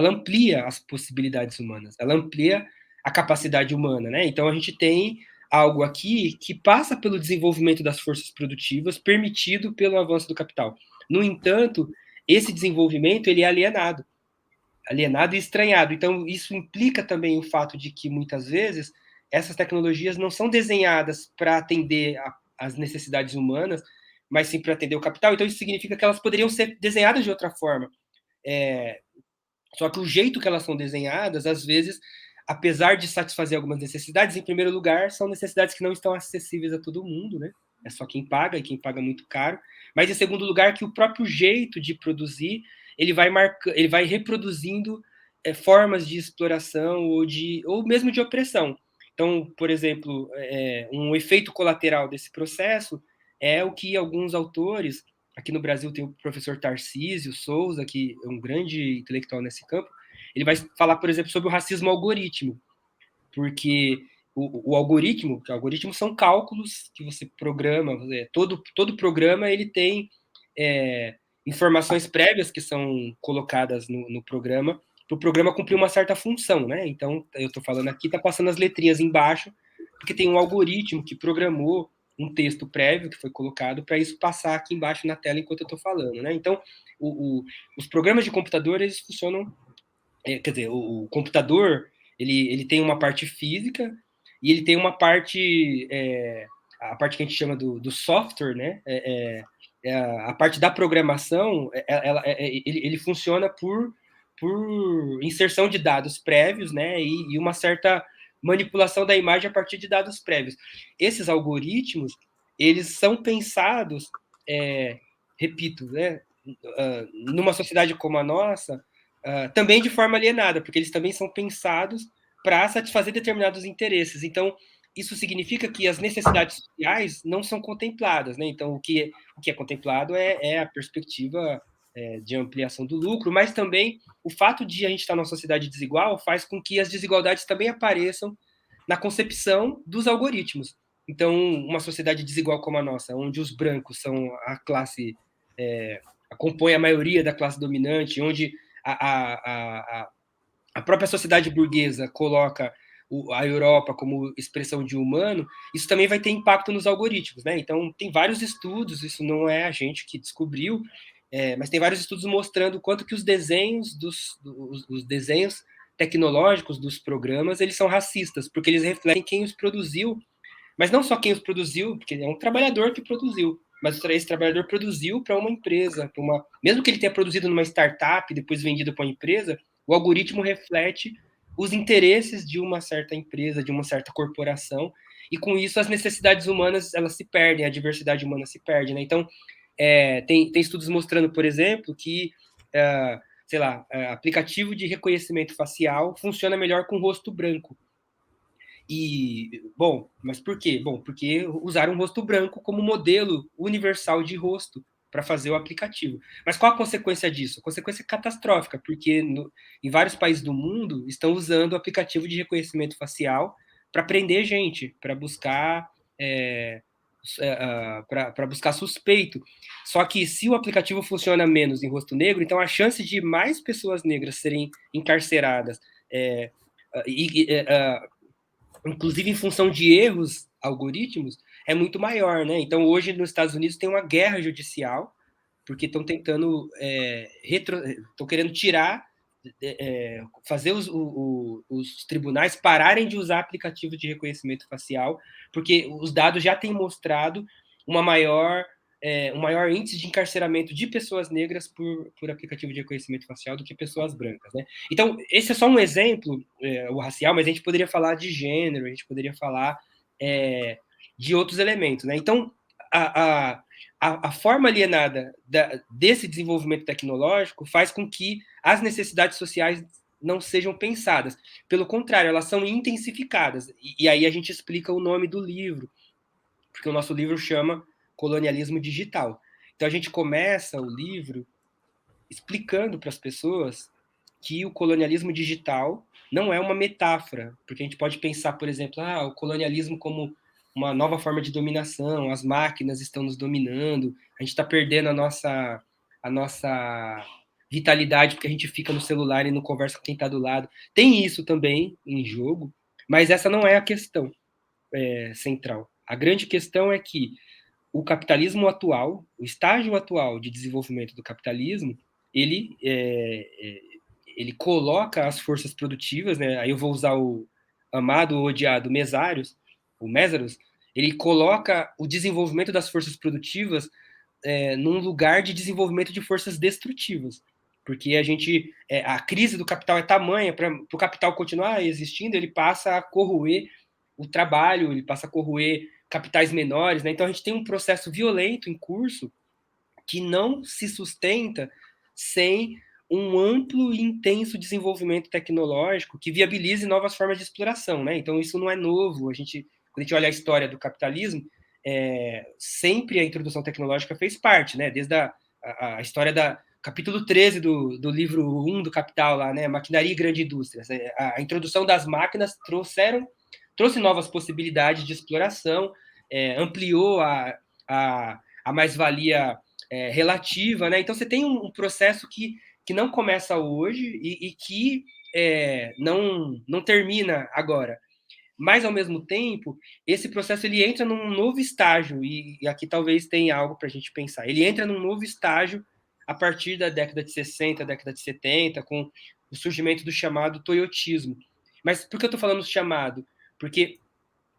amplia as possibilidades humanas, ela amplia a capacidade humana, né? Então a gente tem algo aqui que passa pelo desenvolvimento das forças produtivas, permitido pelo avanço do capital. No entanto, esse desenvolvimento ele é alienado e estranhado. Então, isso implica também o fato de que, muitas vezes, essas tecnologias não são desenhadas para atender às necessidades humanas, mas sim para atender o capital. Então, isso significa que elas poderiam ser desenhadas de outra forma. Só que o jeito que elas são desenhadas, às vezes, apesar de satisfazer algumas necessidades, em primeiro lugar, são necessidades que não estão acessíveis a todo mundo, né? É só quem paga, e quem paga muito caro. Mas, em segundo lugar, que o próprio jeito de produzir ele vai reproduzindo formas de exploração ou mesmo de opressão. Então, por exemplo, um efeito colateral desse processo é o que alguns autores, aqui no Brasil tem o professor Tarcísio Souza, que é um grande intelectual nesse campo, ele vai falar, por exemplo, sobre o racismo algoritmo, porque o algoritmo são cálculos que você programa, todo programa ele tem informações prévias que são colocadas no programa, para o programa cumprir uma certa função, né? Então, eu estou falando aqui, está passando as letrinhas embaixo, porque tem um algoritmo que programou um texto prévio que foi colocado para isso passar aqui embaixo na tela enquanto eu estou falando, né? Então, os programas de computador, eles funcionam... quer dizer, o computador, ele tem uma parte física e ele tem uma parte... a parte que a gente chama do software, né? a parte da programação, ele funciona por inserção de dados prévios, né, e uma certa manipulação da imagem a partir de dados prévios. Esses algoritmos, eles são pensados, repito, né, numa sociedade como a nossa, também de forma alienada, porque eles também são pensados para satisfazer determinados interesses. Então, isso significa que as necessidades sociais não são contempladas, né? Então, o que é contemplado é a perspectiva de ampliação do lucro, mas também o fato de a gente estar numa sociedade desigual faz com que as desigualdades também apareçam na concepção dos algoritmos. Então, uma sociedade desigual como a nossa, onde os brancos são a classe, compõe a maioria da classe dominante, onde a própria sociedade burguesa coloca a Europa como expressão de humano, isso também vai ter impacto nos algoritmos, né? Então, tem vários estudos, isso não é a gente que descobriu, mas tem vários estudos mostrando o quanto que os desenhos os desenhos tecnológicos dos programas, eles são racistas, porque eles refletem quem os produziu, mas não só quem os produziu, porque é um trabalhador que produziu, mas esse trabalhador produziu para uma empresa, mesmo que ele tenha produzido numa startup e depois vendido para uma empresa, o algoritmo reflete os interesses de uma certa empresa, de uma certa corporação, e com isso as necessidades humanas elas se perdem, a diversidade humana se perde, né? Então, tem estudos mostrando, por exemplo, que, sei lá, aplicativo de reconhecimento facial funciona melhor com rosto branco. E, bom, mas por quê? Bom, porque usaram um rosto branco como modelo universal de rosto para fazer o aplicativo. Mas qual a consequência disso? A consequência é catastrófica, porque em vários países do mundo estão usando o aplicativo de reconhecimento facial para prender gente, para buscar para buscar suspeito. Só que se o aplicativo funciona menos em rosto negro, então a chance de mais pessoas negras serem encarceradas inclusive em função de erros algoritmos, é muito maior, né? Então, hoje, nos Estados Unidos, tem uma guerra judicial, porque estão tentando estão querendo tirar, fazer os tribunais pararem de usar aplicativo de reconhecimento facial, porque os dados já têm mostrado um maior índice de encarceramento de pessoas negras por aplicativo de reconhecimento facial do que pessoas brancas, né? Então, esse é só um exemplo, o racial, mas a gente poderia falar de gênero, a gente poderia falar de outros elementos, né? Então, a forma alienada desse desenvolvimento tecnológico faz com que as necessidades sociais não sejam pensadas. Pelo contrário, elas são intensificadas. E aí a gente explica o nome do livro, porque o nosso livro chama Colonialismo Digital. Então a gente começa o livro explicando para as pessoas que o colonialismo digital não é uma metáfora, porque a gente pode pensar, por exemplo, o colonialismo como uma nova forma de dominação, as máquinas estão nos dominando, a gente está perdendo a nossa vitalidade porque a gente fica no celular e não conversa com quem está do lado. Tem isso também em jogo, mas essa não é a questão central. A grande questão é que o capitalismo atual, o estágio atual de desenvolvimento do capitalismo, ele coloca as forças produtivas, né? Aí eu vou usar o amado ou odiado Mesários, o Mésaros, ele coloca o desenvolvimento das forças produtivas num lugar de desenvolvimento de forças destrutivas, porque a crise do capital é tamanha, para o capital continuar existindo, ele passa a corroer o trabalho, ele passa a corroer capitais menores, né? Então a gente tem um processo violento em curso que não se sustenta sem um amplo e intenso desenvolvimento tecnológico que viabilize novas formas de exploração, né? Então isso não é novo. Quando a gente olha a história do capitalismo, sempre a introdução tecnológica fez parte, né? Desde a história da capítulo 13 do livro 1 do Capital, lá, né? Maquinaria e grande indústria. A introdução das máquinas trouxe novas possibilidades de exploração, ampliou a mais-valia relativa, né? Então você tem um processo que não começa hoje e que não termina agora. Mas, ao mesmo tempo, esse processo ele entra num novo estágio, e aqui talvez tenha algo para a gente pensar. Ele entra num novo estágio a partir da década de 60, década de 70, com o surgimento do chamado toyotismo. Mas por que eu estou falando chamado? Porque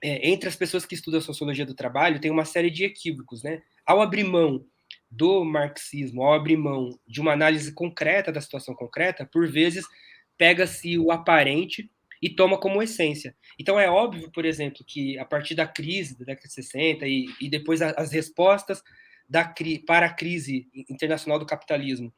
entre as pessoas que estudam a sociologia do trabalho tem uma série de equívocos, né? Ao abrir mão do marxismo, ao abrir mão de uma análise concreta da situação concreta, por vezes pega-se o aparente e toma como essência. Então é óbvio, por exemplo, que a partir da crise da década de 60 e depois as respostas para a crise internacional do capitalismo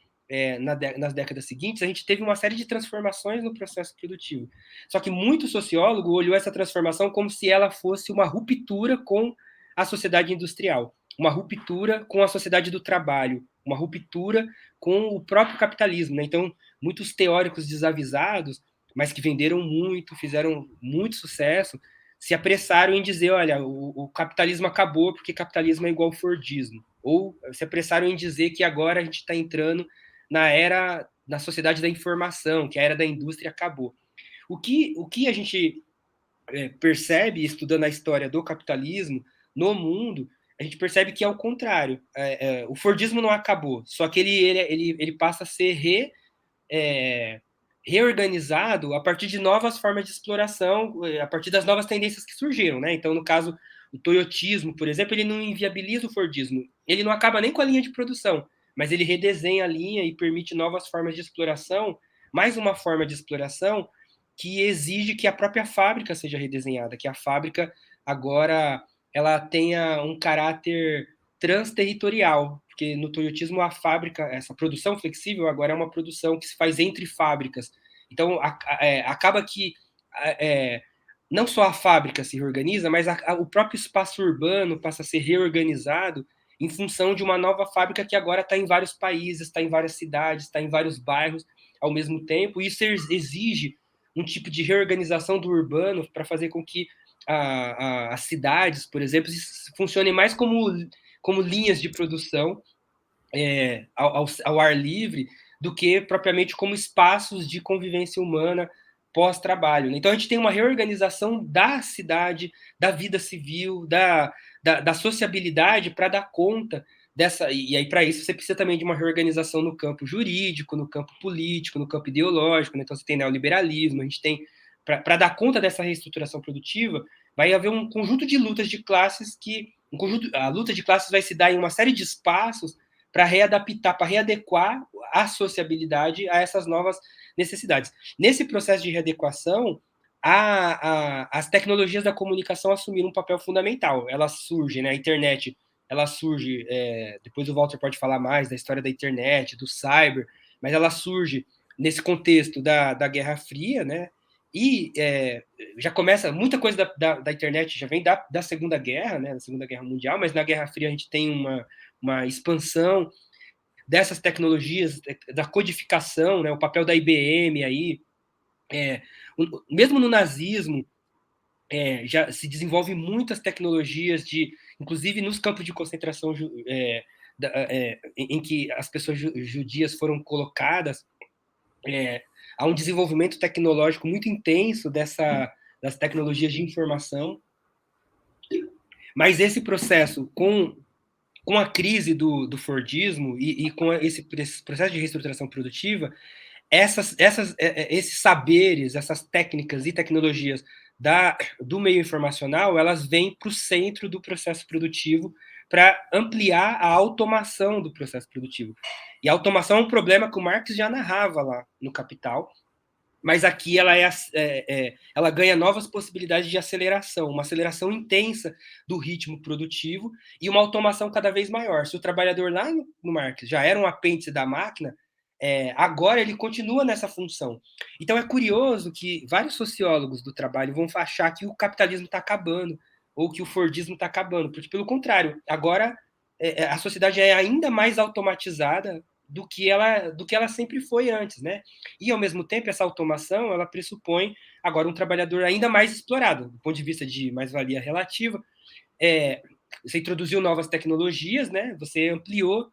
nas décadas seguintes, a gente teve uma série de transformações no processo produtivo. Só que muito sociólogo olhou essa transformação como se ela fosse uma ruptura com a sociedade industrial, uma ruptura com a sociedade do trabalho, uma ruptura com o próprio capitalismo, né? Então, muitos teóricos desavisados, mas que venderam muito, fizeram muito sucesso, se apressaram em dizer, olha, o capitalismo acabou porque capitalismo é igual ao Fordismo. Ou se apressaram em dizer que agora a gente está entrando na sociedade da informação, que a era da indústria acabou. O que a gente percebe, estudando a história do capitalismo no mundo, a gente percebe que é o contrário. O Fordismo não acabou, só que ele passa a ser reorganizado a partir de novas formas de exploração, a partir das novas tendências que surgiram, né? Então, no caso, o toyotismo, por exemplo, ele não inviabiliza o Fordismo. Ele não acaba nem com a linha de produção, mas ele redesenha a linha e permite novas formas de exploração, mais uma forma de exploração que exige que a própria fábrica seja redesenhada, que a fábrica agora ela tenha um caráter transterritorial, porque no toyotismo a fábrica, essa produção flexível agora é uma produção que se faz entre fábricas. Então acaba que não só a fábrica se reorganiza, mas o próprio espaço urbano passa a ser reorganizado em função de uma nova fábrica que agora está em vários países, está em várias cidades, está em vários bairros ao mesmo tempo. Isso exige um tipo de reorganização do urbano para fazer com que as cidades, por exemplo, funcionem mais como linhas de produção ao ar livre do que propriamente como espaços de convivência humana pós-trabalho. Então, a gente tem uma reorganização da cidade, da vida civil, da sociabilidade para dar conta dessa. E aí, para isso, você precisa também de uma reorganização no campo jurídico, no campo político, no campo ideológico. Né? Então, você tem neoliberalismo, a gente tem. Para dar conta dessa reestruturação produtiva, vai haver um conjunto de lutas de classes a luta de classes vai se dar em uma série de espaços para readaptar, para readequar a sociabilidade a essas novas necessidades. Nesse processo de readequação, as tecnologias da comunicação assumiram um papel fundamental. Elas surgem, né? A internet, ela surge, depois o Walter pode falar mais da história da internet, do cyber, mas ela surge nesse contexto da Guerra Fria, né? E já começa, muita coisa da internet já vem da Segunda Guerra, né, da Segunda Guerra Mundial, mas na Guerra Fria a gente tem uma expansão dessas tecnologias, da codificação, né, o papel da IBM aí, mesmo no nazismo, já se desenvolve muitas tecnologias inclusive nos campos de concentração em que as pessoas judias foram colocadas, há um desenvolvimento tecnológico muito intenso das tecnologias de informação, mas esse processo, com a crise do Fordismo e com esse processo de reestruturação produtiva, esses saberes, essas técnicas e tecnologias do meio informacional, elas vêm para o centro do processo produtivo para ampliar a automação do processo produtivo. E a automação é um problema que o Marx já narrava lá no Capital, mas aqui ela ganha novas possibilidades de aceleração, uma aceleração intensa do ritmo produtivo e uma automação cada vez maior. Se o trabalhador lá no Marx já era um apêndice da máquina, agora ele continua nessa função. Então é curioso que vários sociólogos do trabalho vão achar que o capitalismo está acabando, ou que o Fordismo está acabando, porque, pelo contrário, agora a sociedade é ainda mais automatizada do que ela sempre foi antes, né? E, ao mesmo tempo, essa automação, ela pressupõe agora um trabalhador ainda mais explorado, do ponto de vista de mais-valia relativa. Você introduziu novas tecnologias, né? Você ampliou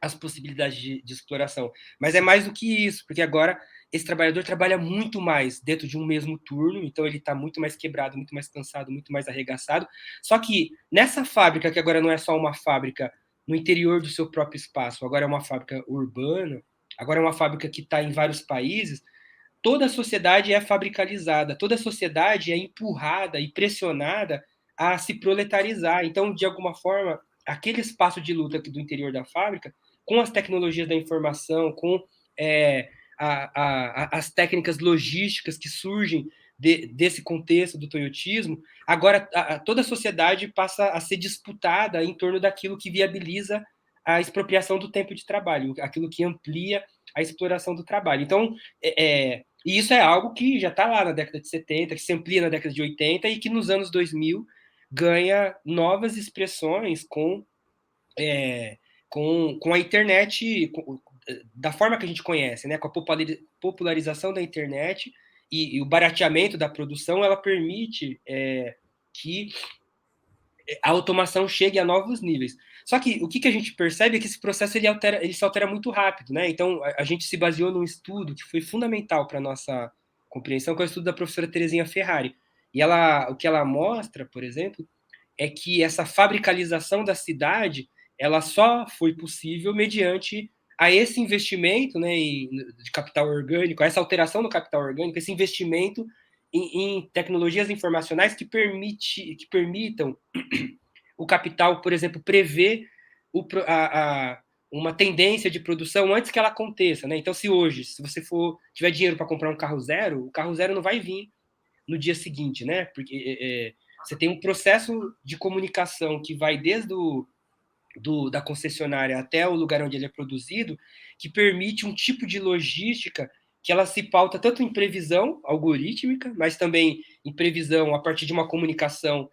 as possibilidades de exploração. Mas é mais do que isso, porque agora esse trabalhador trabalha muito mais dentro de um mesmo turno, então ele está muito mais quebrado, muito mais cansado, muito mais arregaçado. Só que nessa fábrica, que agora não é só uma fábrica no interior do seu próprio espaço, agora é uma fábrica urbana, agora é uma fábrica que está em vários países, toda a sociedade é fabricalizada, toda a sociedade é empurrada e pressionada a se proletarizar. Então, de alguma forma, aquele espaço de luta do interior da fábrica, com as tecnologias da informação, com as técnicas logísticas que surgem desse contexto do toyotismo, agora toda a sociedade passa a ser disputada em torno daquilo que viabiliza a expropriação do tempo de trabalho, aquilo que amplia a exploração do trabalho. Então, e isso é algo que já está lá na década de 70, que se amplia na década de 80 e que nos anos 2000 ganha novas expressões com a internet, da forma que a gente conhece, né? Com a popularização da internet e o barateamento da produção, ela permite que a automação chegue a novos níveis. Só que o que a gente percebe é que esse processo ele se altera muito rápido, né? Então, a gente se baseou num estudo que foi fundamental para a nossa compreensão, que é o estudo da professora Terezinha Ferrari. E o que ela mostra, por exemplo, é que essa fabricalização da cidade ela só foi possível mediante a esse investimento, né, de capital orgânico, a essa alteração do capital orgânico, esse investimento em tecnologias informacionais que permitam o capital, por exemplo, prever uma tendência de produção antes que ela aconteça, né? Então, se você tiver dinheiro para comprar um carro zero, o carro zero não vai vir no dia seguinte, né? Porque você tem um processo de comunicação que vai desde da concessionária até o lugar onde ele é produzido, que permite um tipo de logística que ela se pauta tanto em previsão algorítmica, mas também em previsão a partir de uma comunicação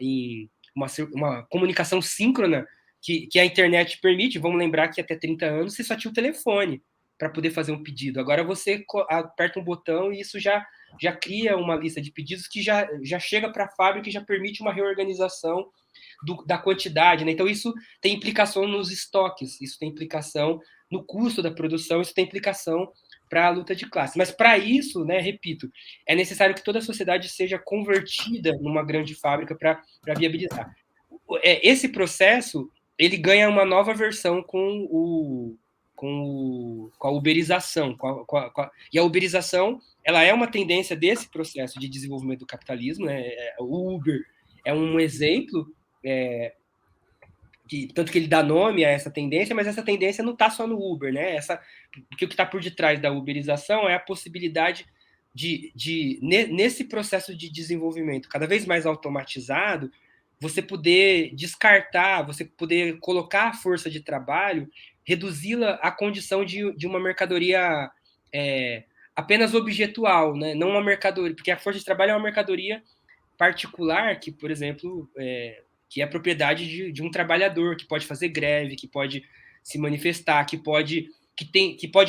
em uma comunicação síncrona que a internet permite. Vamos lembrar que até 30 anos você só tinha o telefone para poder fazer um pedido. Agora você aperta um botão e isso já cria uma lista de pedidos que já chega para a fábrica e já permite uma reorganização da quantidade, né? Então isso tem implicação nos estoques, isso tem implicação no custo da produção, isso tem implicação para a luta de classe. Mas para isso, né, repito, é necessário que toda a sociedade seja convertida numa grande fábrica para viabilizar. Esse processo ele ganha uma nova versão com a uberização. E a uberização ela é uma tendência desse processo de desenvolvimento do capitalismo, né? O Uber é um exemplo, tanto que ele dá nome a essa tendência, mas essa tendência não está só no Uber, né? Porque o que está por detrás da uberização é a possibilidade nesse processo de desenvolvimento cada vez mais automatizado, você poder descartar, você poder colocar a força de trabalho, reduzi-la à condição de uma mercadoria apenas objetual, né? Não uma mercadoria, porque a força de trabalho é uma mercadoria particular que, por exemplo, que é propriedade de um trabalhador, que pode fazer greve, que pode se manifestar, que pode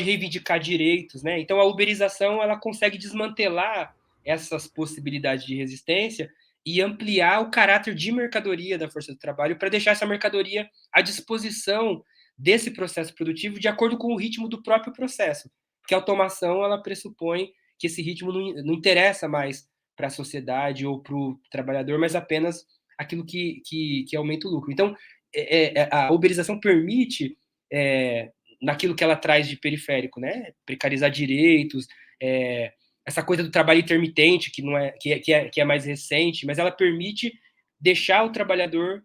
reivindicar direitos, né? Então a uberização ela consegue desmantelar essas possibilidades de resistência e ampliar o caráter de mercadoria da força de trabalho para deixar essa mercadoria à disposição desse processo produtivo de acordo com o ritmo do próprio processo. Porque a automação ela pressupõe que esse ritmo não interessa mais para a sociedade ou para o trabalhador, mas apenas aquilo que aumenta o lucro. Então, a uberização permite, naquilo que ela traz de periférico, né, precarizar direitos, essa coisa do trabalho intermitente, que é mais recente, mas ela permite deixar o trabalhador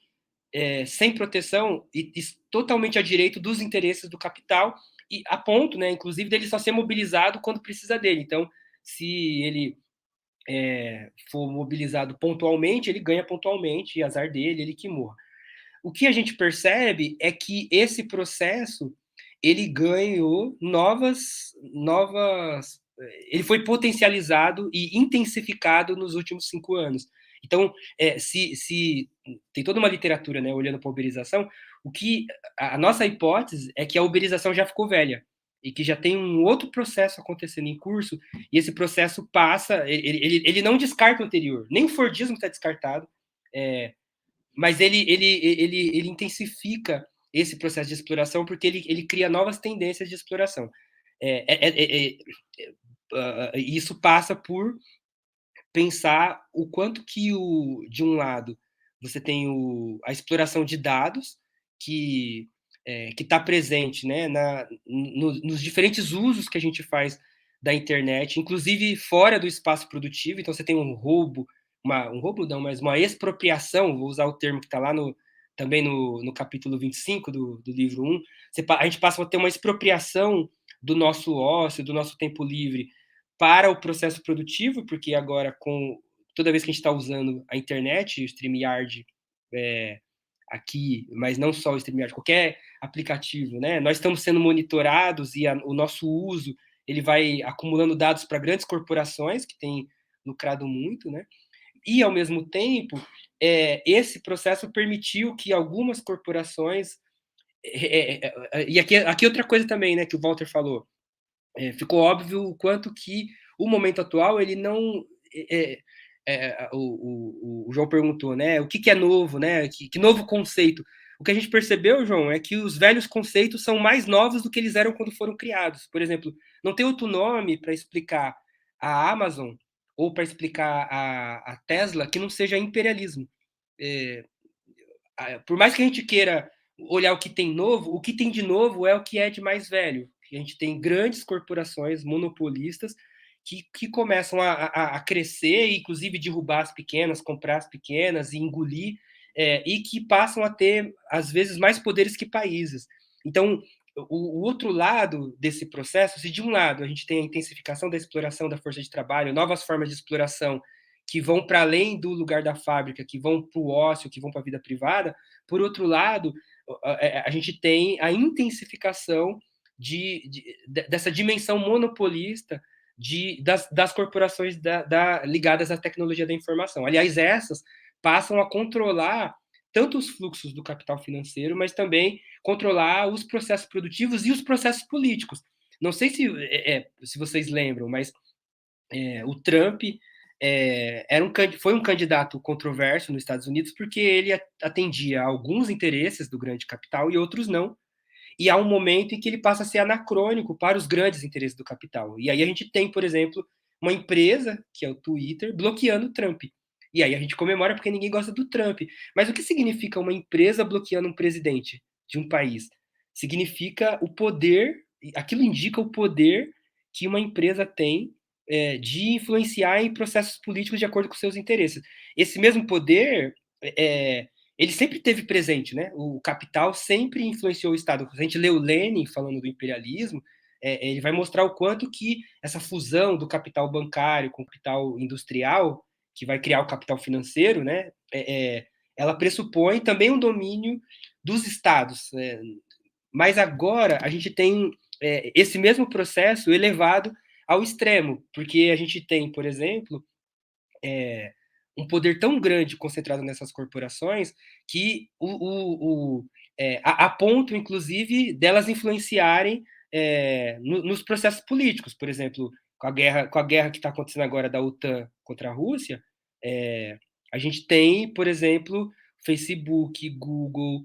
sem proteção e totalmente a direito dos interesses do capital, e a ponto, né, inclusive, dele só ser mobilizado quando precisa dele. Então, se ele for mobilizado pontualmente, ele ganha pontualmente, e azar dele, ele que morra. O que a gente percebe é que esse processo ele ganhou ele foi potencializado e intensificado nos últimos 5 anos. Então, se tem toda uma literatura, né, olhando para a uberização, a nossa hipótese é que a uberização já ficou velha e que já tem um outro processo acontecendo em curso, e esse processo passa, ele não descarta o anterior, nem o Fordismo está descartado, mas ele intensifica esse processo de exploração porque ele cria novas tendências de exploração. Isso passa por pensar o quanto que, de um lado, você tem a exploração de dados que está presente, né, nos diferentes usos que a gente faz da internet, inclusive fora do espaço produtivo. Então, você tem um roubo um roubo não, mas uma expropriação, vou usar o termo que está lá também no capítulo 25 do livro 1, a gente passa a ter uma expropriação do nosso ócio, do nosso tempo livre para o processo produtivo, porque agora, toda vez que a gente está usando a internet, o StreamYard aqui, mas não só o StreamYard, qualquer aplicativo, né? Nós estamos sendo monitorados e o nosso uso ele vai acumulando dados para grandes corporações que têm lucrado muito, né? E, ao mesmo tempo, esse processo permitiu que algumas corporações... e aqui outra coisa também, né, que o Walter falou. Ficou óbvio o quanto que o momento atual, ele não... o João perguntou, né, o que é novo, né, que novo conceito. O que a gente percebeu, João, é que os velhos conceitos são mais novos do que eles eram quando foram criados. Por exemplo, não tem outro nome para explicar a Amazon ou para explicar a Tesla que não seja imperialismo. Por mais que a gente queira olhar o que tem novo, o que tem de novo é o que é de mais velho. A gente tem grandes corporações monopolistas que começam a crescer, e inclusive derrubar as pequenas, comprar as pequenas e engolir, e que passam a ter, às vezes, mais poderes que países. Então, o outro lado desse processo, se de um lado a gente tem a intensificação da exploração da força de trabalho, novas formas de exploração que vão para além do lugar da fábrica, que vão para o ócio, que vão para a vida privada, por outro lado, a gente tem a intensificação dessa dimensão monopolista das corporações ligadas à tecnologia da informação. Aliás, essas passam a controlar tanto os fluxos do capital financeiro, mas também controlar os processos produtivos e os processos políticos. Não sei se vocês lembram, mas o Trump foi um candidato controverso nos Estados Unidos porque ele atendia a alguns interesses do grande capital e outros não. E há um momento em que ele passa a ser anacrônico para os grandes interesses do capital. E aí a gente tem, por exemplo, uma empresa, que é o Twitter, bloqueando o Trump. E aí a gente comemora porque ninguém gosta do Trump. Mas o que significa uma empresa bloqueando um presidente de um país? Significa o poder, aquilo indica o poder que uma empresa tem de influenciar em processos políticos de acordo com seus interesses. Esse mesmo poder ele sempre teve presente, né? O capital sempre influenciou o Estado. Se a gente lê o Lenin falando do imperialismo, ele vai mostrar o quanto que essa fusão do capital bancário com o capital industrial, que vai criar o capital financeiro, né? Ela pressupõe também um domínio dos Estados. Mas agora a gente tem esse mesmo processo elevado ao extremo, porque a gente tem, por exemplo, um poder tão grande concentrado nessas corporações que a ponto, inclusive, delas influenciarem nos processos políticos. Por exemplo, com a guerra que está acontecendo agora da OTAN contra a Rússia, a gente tem, por exemplo, Facebook, Google,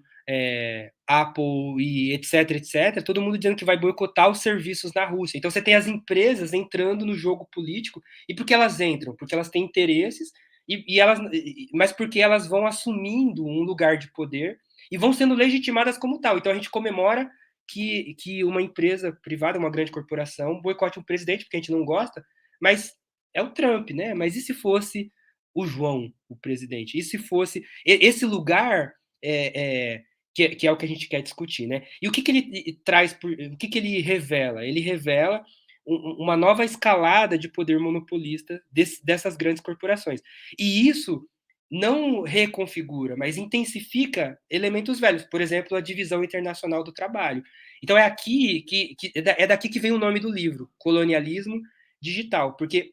Apple e etc, todo mundo dizendo que vai boicotar os serviços na Rússia. Então você tem as empresas entrando no jogo político. E por que elas entram? Porque elas têm interesses, mas porque elas vão assumindo um lugar de poder e vão sendo legitimadas como tal. Então a gente comemora que uma empresa privada, uma grande corporação, boicote um presidente porque a gente não gosta, mas é o Trump, né? Mas e se fosse o João, o presidente? E se fosse esse lugar que é o que a gente quer discutir, né? E o que ele traz, o que ele revela? Ele revela uma nova escalada de poder monopolista dessas grandes corporações. E isso não reconfigura, mas intensifica elementos velhos, por exemplo, a divisão internacional do trabalho. Então é daqui que vem o nome do livro, Colonialismo Digital, porque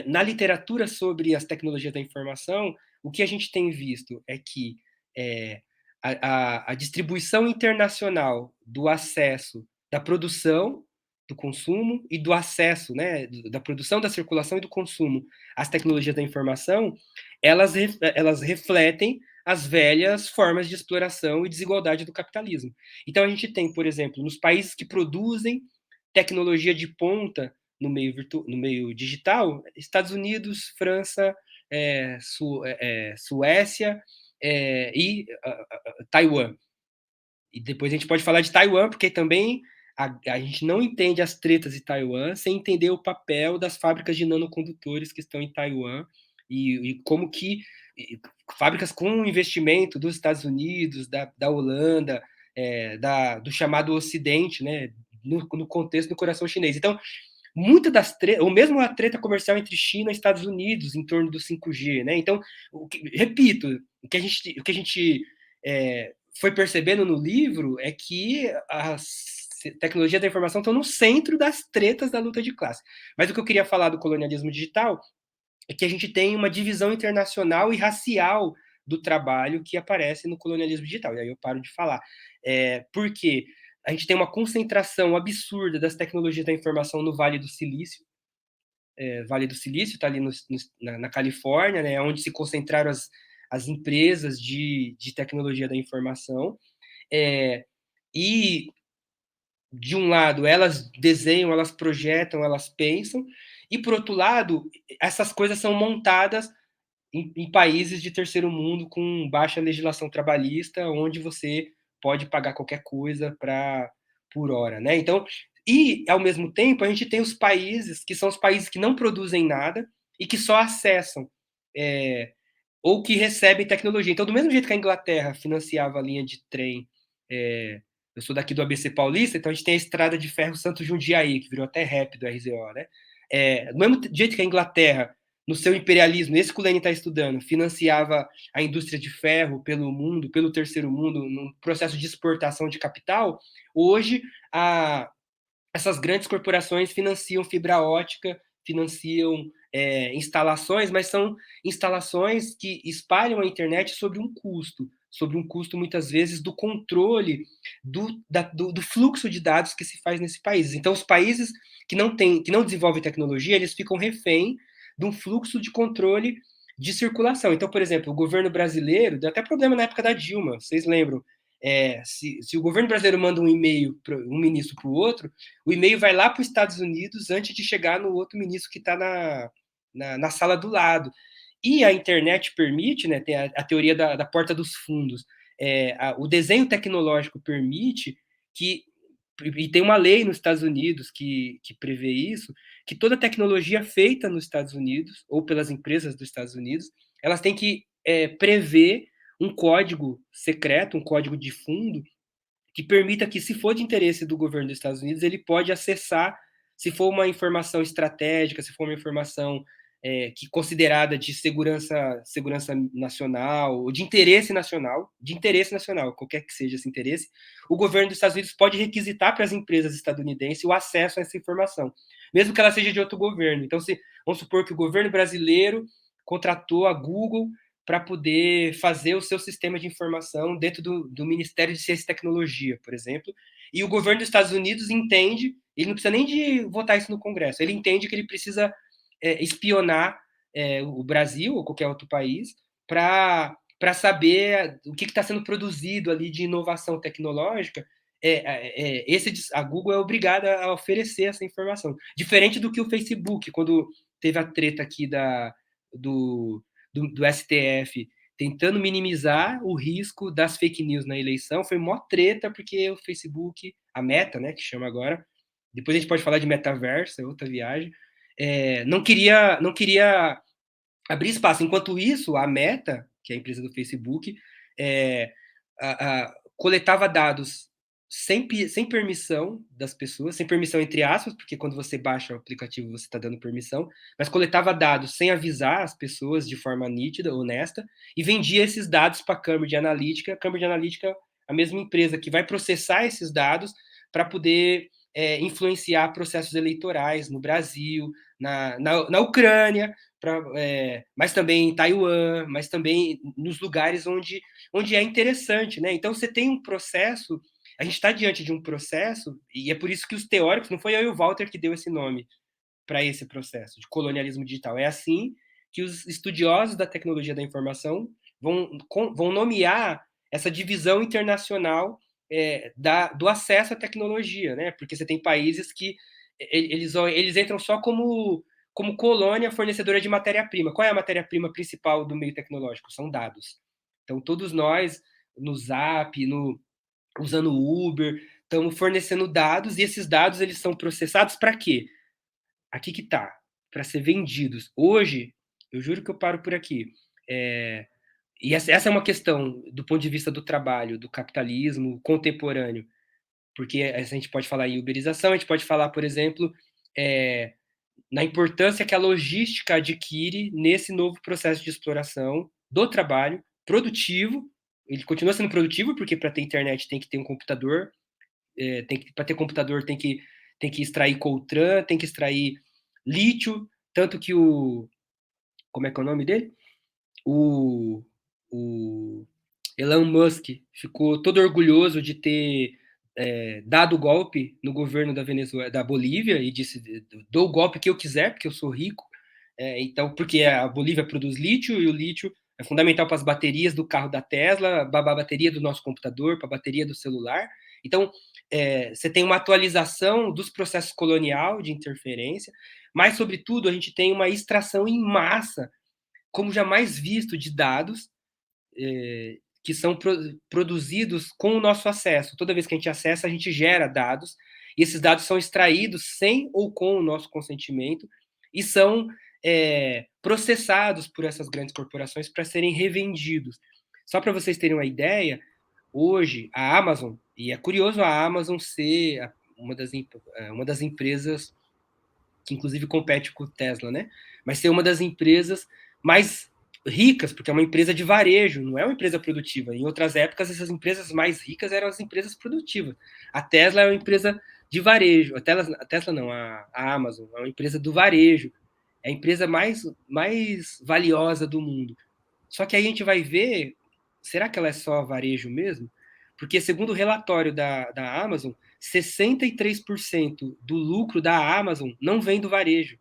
na literatura sobre as tecnologias da informação, o que a gente tem visto é que a distribuição internacional do acesso, da produção, do consumo e do acesso, né, da produção, da circulação e do consumo às tecnologias da informação, elas refletem as velhas formas de exploração e desigualdade do capitalismo. Então a gente tem, por exemplo, nos países que produzem tecnologia de ponta no meio digital, Estados Unidos, França, Suécia e Taiwan. E depois a gente pode falar de Taiwan, porque também a gente não entende as tretas de Taiwan sem entender o papel das fábricas de nanocondutores que estão em Taiwan e como que fábricas com investimento dos Estados Unidos, da Holanda, do chamado Ocidente, né, no contexto do coração chinês. Então, muita das tretas, ou mesmo a treta comercial entre China e Estados Unidos em torno do 5G, né? Então, repito, o que a gente foi percebendo no livro é que as tecnologias da informação estão no centro das tretas da luta de classe. Mas o que eu queria falar do colonialismo digital é que a gente tem uma divisão internacional e racial do trabalho que aparece no colonialismo digital. E aí eu paro de falar. Porque a gente tem uma concentração absurda das tecnologias da informação no Vale do Silício. Vale do Silício está ali na Califórnia, né, onde se concentraram as empresas de tecnologia da informação. E, de um lado, elas desenham, elas projetam, elas pensam, e, por outro lado, essas coisas são montadas em países de terceiro mundo com baixa legislação trabalhista, onde você pode pagar qualquer coisa por hora, né? Então, e, ao mesmo tempo, a gente tem os países que são os países que não produzem nada e que só acessam ou que recebem tecnologia. Então, do mesmo jeito que a Inglaterra financiava a linha de trem, eu sou daqui do ABC Paulista, então a gente tem a estrada de ferro Santos Jundiaí, que virou até rap do RZO, né? Do mesmo jeito que a Inglaterra, no seu imperialismo, esse que o Lenin está estudando, financiava a indústria de ferro pelo mundo, pelo terceiro mundo, num processo de exportação de capital, hoje essas grandes corporações financiam fibra ótica, financiam instalações, mas são instalações que espalham a internet sobre um custo muitas vezes do controle do fluxo de dados que se faz nesse país. Então, os países que não desenvolvem tecnologia, eles ficam refém de um fluxo de controle de circulação. Então, por exemplo, o governo brasileiro, deu até problema na época da Dilma, vocês lembram? Se o governo brasileiro manda um e-mail para um ministro para o outro, o e-mail vai lá para os Estados Unidos antes de chegar no outro ministro que está na sala do lado. E a internet permite, né, tem a teoria da porta dos fundos, o desenho tecnológico permite que, e tem uma lei nos Estados Unidos que prevê isso, que toda tecnologia feita nos Estados Unidos, ou pelas empresas dos Estados Unidos, elas têm que prever um código secreto, um código de fundo, que permita que, se for de interesse do governo dos Estados Unidos, ele pode acessar, se for uma informação estratégica, se for uma informação que considerada de segurança nacional, ou de interesse nacional, qualquer que seja esse interesse, o governo dos Estados Unidos pode requisitar para as empresas estadunidenses o acesso a essa informação, mesmo que ela seja de outro governo. Então, vamos supor que o governo brasileiro contratou a Google para poder fazer o seu sistema de informação dentro do Ministério de Ciência e Tecnologia, por exemplo, e o governo dos Estados Unidos entende, ele não precisa nem de votar isso no Congresso, ele entende que ele precisa espionar o Brasil ou qualquer outro país para saber o que está sendo produzido ali de inovação tecnológica. A Google é obrigada a oferecer essa informação. Diferente do que o Facebook, quando teve a treta aqui do STF tentando minimizar o risco das fake news na eleição, foi mó treta, porque o Facebook, a Meta, né, que chama agora, depois a gente pode falar de metaverso, é outra viagem, não queria abrir espaço. Enquanto isso, a Meta, que é a empresa do Facebook, coletava dados sem permissão das pessoas, sem permissão entre aspas, porque quando você baixa o aplicativo você está dando permissão, mas coletava dados sem avisar as pessoas de forma nítida, honesta, e vendia esses dados para a Cambridge Analytica. A Cambridge Analytica é a mesma empresa que vai processar esses dados para poder influenciar processos eleitorais no Brasil, na Ucrânia, mas também em Taiwan, mas também nos lugares onde é interessante, né? Então você tem um processo, a gente está diante de um processo, e é por isso que os teóricos, não foi eu e o Walter que deu esse nome para esse processo de colonialismo digital, é assim que os estudiosos da tecnologia da informação vão nomear essa divisão internacional do acesso à tecnologia, né? Porque você tem países que eles entram só como colônia fornecedora de matéria-prima. Qual é a matéria-prima principal do meio tecnológico? São dados. Então, todos nós, no Zap, usando o Uber, estamos fornecendo dados, e esses dados eles são processados para quê? Aqui que está, para ser vendidos. Hoje, Eu juro que eu paro por aqui. E essa é uma questão do ponto de vista do trabalho, do capitalismo contemporâneo, porque a gente pode falar em uberização, a gente pode falar, por exemplo, na importância que a logística adquire nesse novo processo de exploração do trabalho produtivo. Ele continua sendo produtivo, porque para ter internet tem que ter um computador, para ter computador tem que extrair coltran, tem que extrair lítio, tanto que como é que é o nome dele? O Elon Musk ficou todo orgulhoso de ter dado o golpe no governo da Venezuela, da Bolívia, e disse: dou o golpe que eu quiser, porque eu sou rico. Então, porque a Bolívia produz lítio, e o lítio é fundamental para as baterias do carro da Tesla, para a bateria do nosso computador, para a bateria do celular. Então, você tem uma atualização dos processos colonial de interferência, mas, sobretudo, a gente tem uma extração em massa, como jamais visto, de dados que são produzidos com o nosso acesso. Toda vez que a gente acessa, a gente gera dados, e esses dados são extraídos sem ou com o nosso consentimento e são processados por essas grandes corporações para serem revendidos. Só para vocês terem uma ideia, hoje a Amazon, e é curioso a Amazon ser uma das empresas que inclusive compete com o Tesla, né? Mas ser uma das empresas mais ricas, porque é uma empresa de varejo, não é uma empresa produtiva. Em outras épocas, essas empresas mais ricas eram as empresas produtivas. A Tesla é uma empresa de varejo. A Tesla não, a Amazon é uma empresa do varejo. É a empresa mais valiosa do mundo. Só que aí a gente vai ver, será que ela é só varejo mesmo? Porque, segundo o relatório da Amazon, 63% do lucro da Amazon não vem do varejo,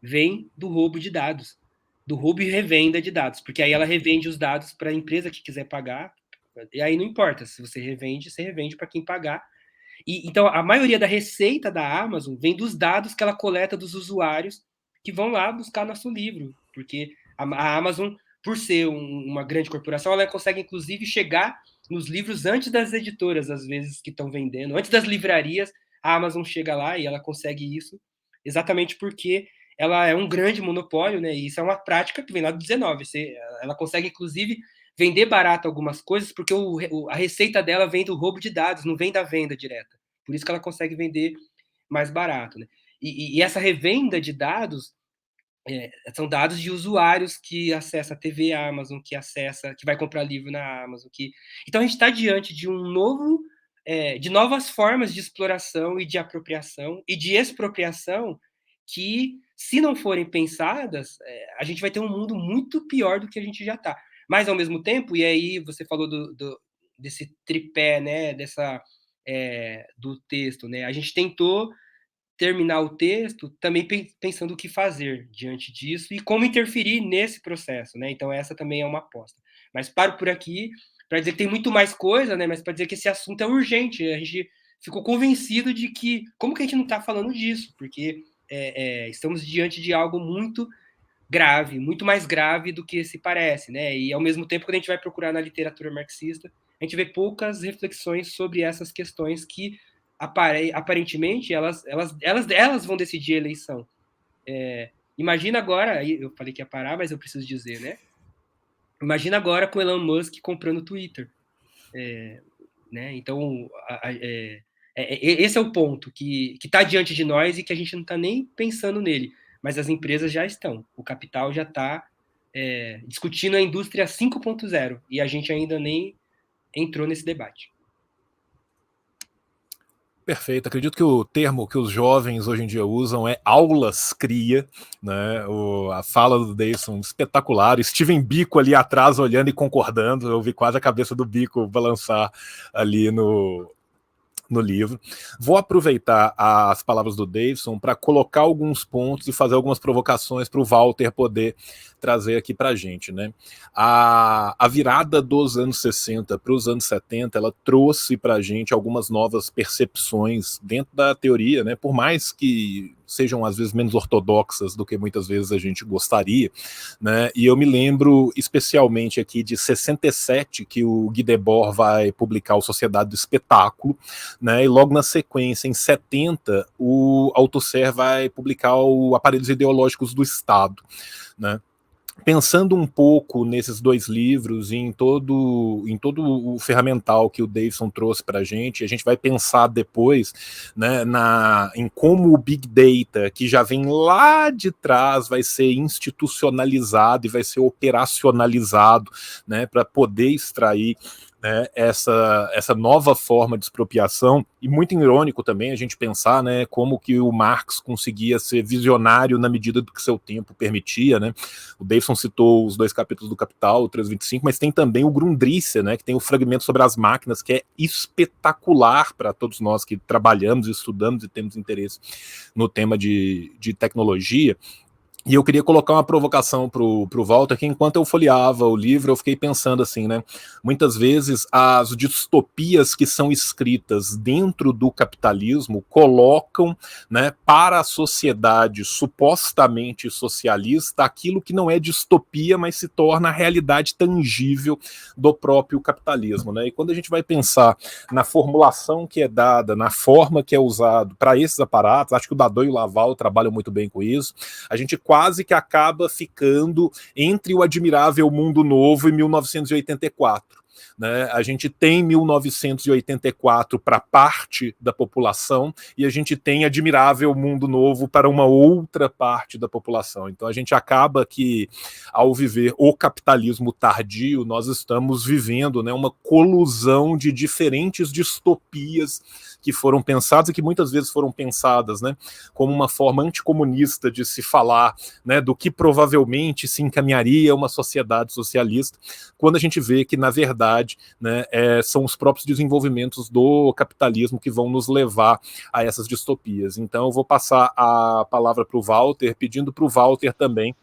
vem do roubo de dados, do roubo e revenda de dados, porque aí ela revende os dados para a empresa que quiser pagar, e aí não importa, se você revende para quem pagar. Então, a maioria da receita da Amazon vem dos dados que ela coleta dos usuários que vão lá buscar nosso livro, porque a Amazon, por ser uma grande corporação, ela consegue, inclusive, chegar nos livros antes das editoras, às vezes, que estão vendendo, antes das livrarias, a Amazon chega lá e ela consegue isso, exatamente porque ela é um grande monopólio, né? E isso é uma prática que vem lá do 19. Ela consegue, inclusive, vender barato algumas coisas, porque a receita dela vem do roubo de dados, não vem da venda direta. Por isso que ela consegue vender mais barato, né? E essa revenda de dados são dados de usuários que acessam a TV Amazon, que vai comprar livro na Amazon. Então a gente está diante de de novas formas de exploração e de apropriação e de expropriação que, se não forem pensadas, a gente vai ter um mundo muito pior do que a gente já está. Mas, ao mesmo tempo, e aí você falou desse tripé, né, do texto, né? A gente tentou terminar o texto também pensando o que fazer diante disso e como interferir nesse processo, né? Então essa também é uma aposta. Mas paro por aqui para dizer que tem muito mais coisa, né? Mas para dizer que esse assunto é urgente. A gente ficou convencido de que como que a gente não está falando disso? Porque estamos diante de algo muito grave, muito mais grave do que se parece, né? E ao mesmo tempo, quando a gente vai procurar na literatura marxista, a gente vê poucas reflexões sobre essas questões que aparentemente elas vão decidir a eleição. Imagina agora, eu falei que ia parar, mas eu preciso dizer, né? Imagina agora com Elon Musk comprando o Twitter. Né? Então, esse é o ponto que está diante de nós e que a gente não está nem pensando nele, mas as empresas já estão. O capital já está discutindo a indústria 5.0 e a gente ainda nem entrou nesse debate. Perfeito. Acredito que o termo que os jovens hoje em dia usam é aulas cria, né? A fala do Davidson espetacular. Steven Biko ali atrás olhando e concordando. Eu vi quase a cabeça do Biko balançar ali no livro. Vou aproveitar as palavras do Davidson para colocar alguns pontos e fazer algumas provocações para o Walter poder trazer aqui para a gente, né? A virada dos anos 60 para os anos 70, ela trouxe para a gente algumas novas percepções dentro da teoria, né? Por mais que sejam às vezes menos ortodoxas do que muitas vezes a gente gostaria, né? E eu me lembro especialmente aqui de 67, que o Guy Debord vai publicar o Sociedade do Espetáculo, né? E logo na sequência, em 70, o Althusser vai publicar o Aparelhos Ideológicos do Estado, né? pensando um pouco nesses dois livros e em todo o ferramental que o Davidson trouxe para a gente vai pensar depois, né, em como o Big Data, que já vem lá de trás, vai ser institucionalizado e vai ser operacionalizado, né, para poder extrair, né, essa nova forma de expropriação. E muito irônico também a gente pensar, né, como que o Marx conseguia ser visionário na medida do que seu tempo permitia, né? O Davidson citou os 2 capítulos do Capital, o 325, mas tem também o Grundrisse, né, que tem o fragmento sobre as máquinas, que é espetacular para todos nós que trabalhamos, estudamos e temos interesse no tema de tecnologia. E eu queria colocar uma provocação pro Walter, que enquanto eu folheava o livro, eu fiquei pensando assim, né? Muitas vezes as distopias que são escritas dentro do capitalismo colocam, né, para a sociedade supostamente socialista aquilo que não é distopia, mas se torna a realidade tangível do próprio capitalismo, né? E quando a gente vai pensar na formulação que é dada, na forma que é usado para esses aparatos, acho que o Dado e o Laval trabalham muito bem com isso, a gente quase que acaba ficando entre o Admirável Mundo Novo e 1984. Né? A gente tem 1984 para parte da população e a gente tem Admirável Mundo Novo para uma outra parte da população. Então a gente acaba que, ao viver o capitalismo tardio, nós estamos vivendo, né, uma colusão de diferentes distopias que foram pensadas e que muitas vezes foram pensadas, né, como uma forma anticomunista de se falar, né, do que provavelmente se encaminharia uma sociedade socialista, quando a gente vê que, na verdade, né, são os próprios desenvolvimentos do capitalismo que vão nos levar a essas distopias. Então eu vou passar a palavra para o Walter, pedindo para o Walter também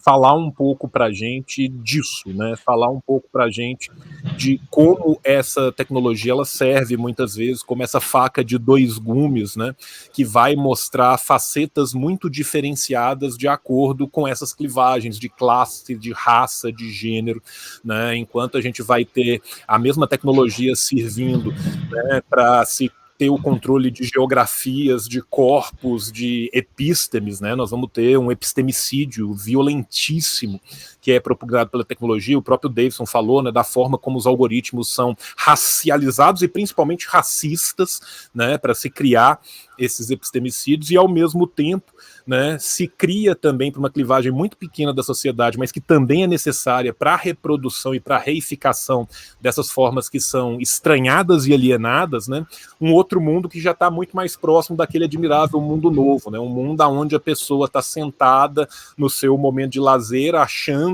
falar um pouco para a gente disso, né? Falar um pouco para a gente de como essa tecnologia ela serve muitas vezes como essa faca de 2 gumes, né? Que vai mostrar facetas muito diferenciadas de acordo com essas clivagens de classe, de raça, de gênero, né? Enquanto a gente vai ter a mesma tecnologia servindo, né, para se ter o controle de geografias, de corpos, de epístemes, né? Nós vamos ter um epistemicídio violentíssimo que é propagado pela tecnologia. O próprio Davidson falou, né, da forma como os algoritmos são racializados e principalmente racistas, né, para se criar esses epistemicídios, e ao mesmo tempo, né, se cria também para uma clivagem muito pequena da sociedade, mas que também é necessária para a reprodução e para a reificação dessas formas que são estranhadas e alienadas, né, um outro mundo que já está muito mais próximo daquele admirável mundo novo, né, um mundo onde a pessoa está sentada no seu momento de lazer, achando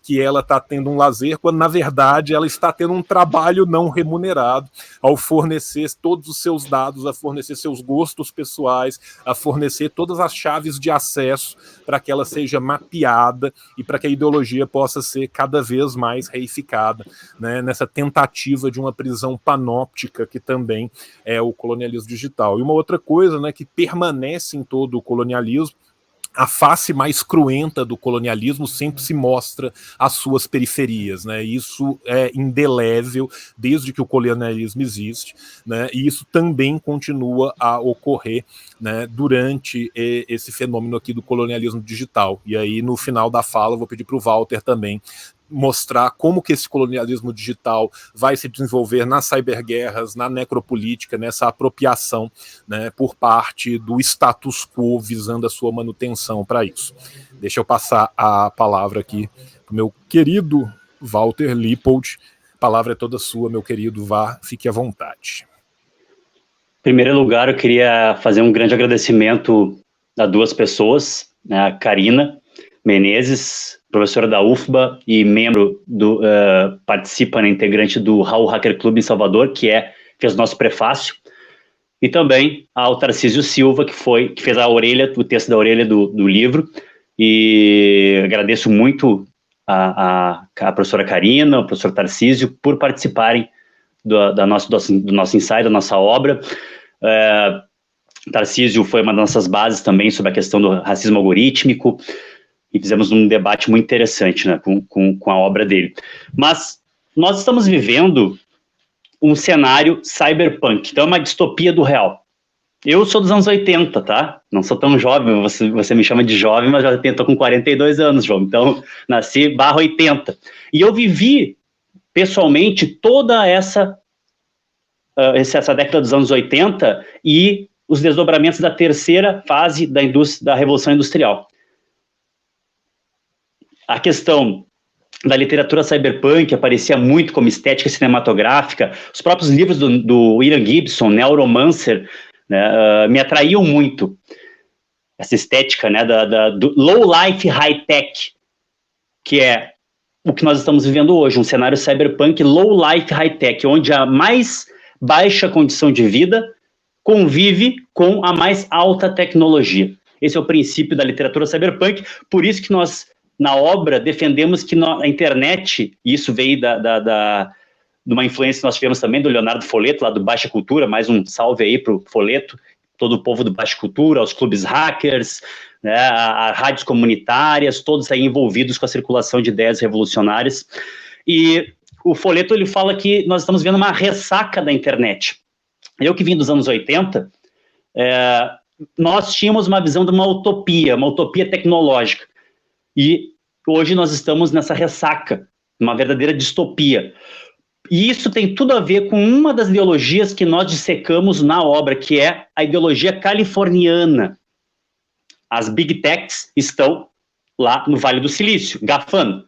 que ela está tendo um lazer, quando na verdade ela está tendo um trabalho não remunerado ao fornecer todos os seus dados, a fornecer seus gostos pessoais, a fornecer todas as chaves de acesso para que ela seja mapeada e para que a ideologia possa ser cada vez mais reificada, né, nessa tentativa de uma prisão panóptica que também é o colonialismo digital. E uma outra coisa, né, que permanece em todo o colonialismo, a face mais cruenta do colonialismo sempre se mostra às suas periferias, né? Isso é indelével desde que o colonialismo existe, né? E isso também continua a ocorrer, né, durante esse fenômeno aqui do colonialismo digital. E aí, no final da fala, eu vou pedir para o Walter também mostrar como que esse colonialismo digital vai se desenvolver nas cyberguerras, na necropolítica, nessa apropriação, né, por parte do status quo visando a sua manutenção para isso. Deixa eu passar a palavra aqui para o meu querido Walter Lippold. A palavra é toda sua, meu querido, vá, fique à vontade. Em primeiro lugar, eu queria fazer um grande agradecimento a 2 pessoas, né, a Karina Menezes, professora da UFBA e membro do participa, né, integrante do Raul Hacker Club em Salvador, fez o nosso prefácio, e também ao Tarcísio Silva, que fez o texto da orelha do livro, e agradeço muito a professora Karina, o professor Tarcísio, por participarem do nosso ensaio, da nossa obra. Tarcísio foi uma das nossas bases também sobre a questão do racismo algorítmico, e fizemos um debate muito interessante, né, com a obra dele. Mas nós estamos vivendo um cenário cyberpunk, então é uma distopia do real. Eu sou dos anos 80, tá? Não sou tão jovem, você me chama de jovem, mas já estou com 42 anos, João. Então, nasci /80. E eu vivi, pessoalmente, toda essa década dos anos 80 e os desdobramentos da terceira fase da Revolução Industrial. A questão da literatura cyberpunk aparecia muito como estética cinematográfica. Os próprios livros do William Gibson, Neuromancer, né, me atraíam muito. Essa estética, né, do low life high tech, que é o que nós estamos vivendo hoje, um cenário cyberpunk low life high tech, onde a mais baixa condição de vida convive com a mais alta tecnologia. Esse é o princípio da literatura cyberpunk, por isso que nós, na obra, defendemos que a internet, e isso veio de uma influência que nós tivemos também do Leonardo Folletto, lá do Baixa Cultura, mais um salve aí para o Folletto, todo o povo do Baixa Cultura, aos clubes hackers, né, a rádios comunitárias, todos aí envolvidos com a circulação de ideias revolucionárias. E o Folletto, ele fala que nós estamos vendo uma ressaca da internet. Eu que vim dos anos 80, nós tínhamos uma visão de uma utopia tecnológica. E hoje nós estamos nessa ressaca, uma verdadeira distopia. E isso tem tudo a ver com uma das ideologias que nós dissecamos na obra, que é a ideologia californiana. As Big Techs estão lá no Vale do Silício, GAFAM.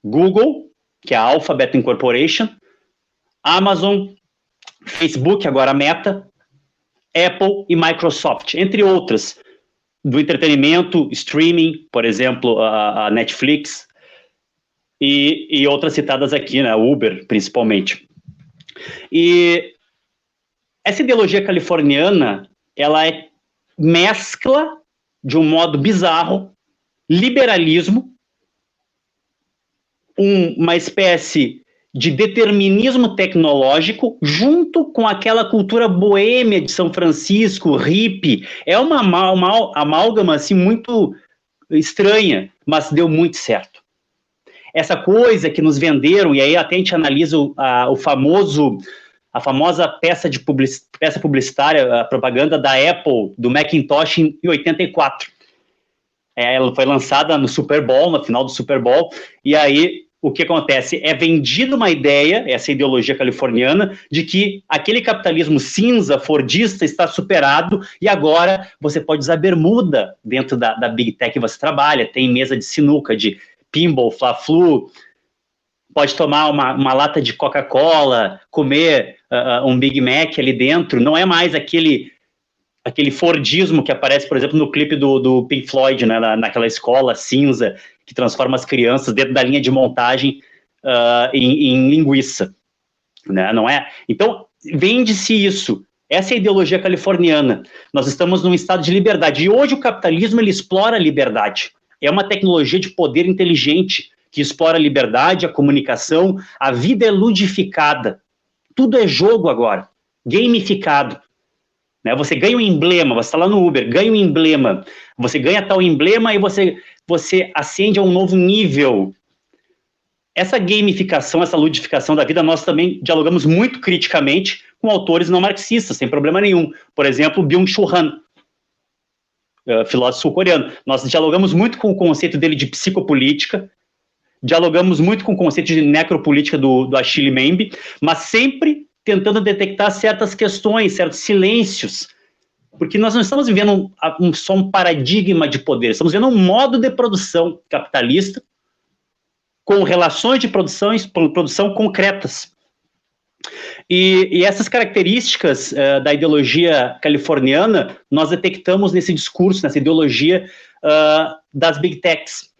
Google, que é a Alphabet Incorporation, Amazon, Facebook, agora Meta, Apple e Microsoft, entre outras, do entretenimento, streaming, por exemplo, a Netflix, e outras citadas aqui, né, Uber, principalmente. E essa ideologia californiana, ela mescla, de um modo bizarro, liberalismo, uma espécie de determinismo tecnológico, junto com aquela cultura boêmia de São Francisco, hippie. É uma amálgama assim, muito estranha, mas deu muito certo. Essa coisa que nos venderam, e aí até a gente analisa a famosa peça publicitária, a propaganda da Apple, do Macintosh em 84. Ela foi lançada no Super Bowl, no final do Super Bowl, e aí o que acontece? É vendida uma ideia, essa ideologia californiana, de que aquele capitalismo cinza, fordista, está superado e agora você pode usar bermuda dentro da Big Tech que você trabalha, tem mesa de sinuca, de pinball, fla-flu, pode tomar uma lata de Coca-Cola, comer um Big Mac ali dentro, não é mais aquele fordismo que aparece, por exemplo, no clipe do Pink Floyd, né, naquela escola cinza, que transforma as crianças dentro da linha de montagem em linguiça, né? Não é? Então, vende-se isso. Essa é a ideologia californiana. Nós estamos num estado de liberdade. E hoje o capitalismo ele explora a liberdade. É uma tecnologia de poder inteligente que explora a liberdade, a comunicação. A vida é ludificada. Tudo é jogo agora. Gamificado. Né? Você ganha um emblema, você está lá no Uber, ganha um emblema. Você ganha tal emblema e você ascende a um novo nível. Essa gamificação, essa ludificação da vida, nós também dialogamos muito criticamente com autores não marxistas, sem problema nenhum. Por exemplo, Byung-Chul Han, filósofo sul-coreano. Nós dialogamos muito com o conceito dele de psicopolítica, dialogamos muito com o conceito de necropolítica do Achille Mbembe, mas sempre tentando detectar certas questões, certos silêncios, porque nós não estamos vivendo só um paradigma de poder, estamos vendo um modo de produção capitalista com relações de produção concretas. E essas características da ideologia californiana nós detectamos nesse discurso, nessa ideologia das Big Techs.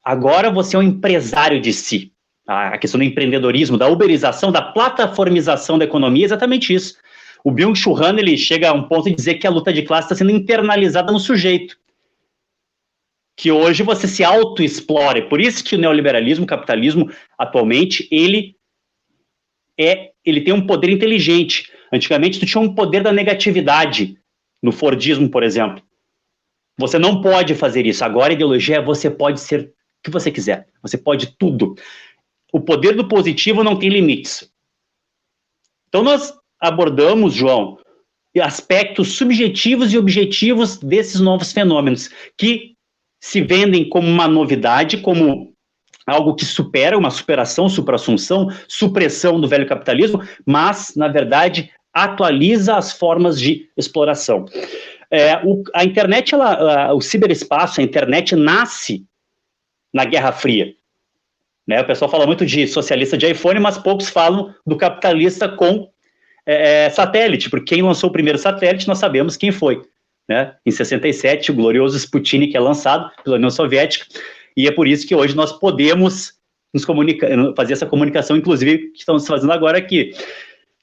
Agora você é um empresário de si. A questão do empreendedorismo, da uberização, da plataformização da economia é exatamente isso. O Byung-Chul Han, ele chega a um ponto de dizer que a luta de classe está sendo internalizada no sujeito. Que hoje você se auto-explora. Por isso que o neoliberalismo, o capitalismo, atualmente, ele tem um poder inteligente. Antigamente, tu tinha um poder da negatividade, no Fordismo, por exemplo. Você não pode fazer isso. Agora a ideologia é você pode ser o que você quiser. Você pode tudo. O poder do positivo não tem limites. Então, abordamos, João, aspectos subjetivos e objetivos desses novos fenômenos, que se vendem como uma novidade, como algo que supera, uma superação, supra-assunção, supressão do velho capitalismo, mas, na verdade, atualiza as formas de exploração. A internet, o ciberespaço, a internet nasce na Guerra Fria. Né? O pessoal fala muito de socialista de iPhone, mas poucos falam do capitalista com satélite, porque quem lançou o primeiro satélite, nós sabemos quem foi. Né? Em 67, o glorioso Sputnik é lançado pela União Soviética, e é por isso que hoje nós podemos fazer essa comunicação, inclusive, que estamos fazendo agora aqui.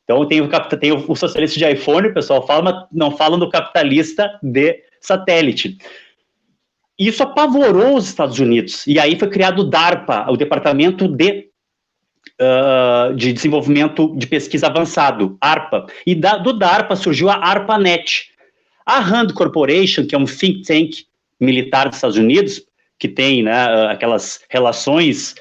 Então, tem o socialista de iPhone, o pessoal fala, mas não falam do capitalista de satélite. Isso apavorou os Estados Unidos, e aí foi criado o DARPA, o Departamento de Desenvolvimento de Pesquisa Avançado, ARPA, e do DARPA surgiu a ARPANET. A RAND Corporation, que é um think tank militar dos Estados Unidos, que tem, né, aquelas relações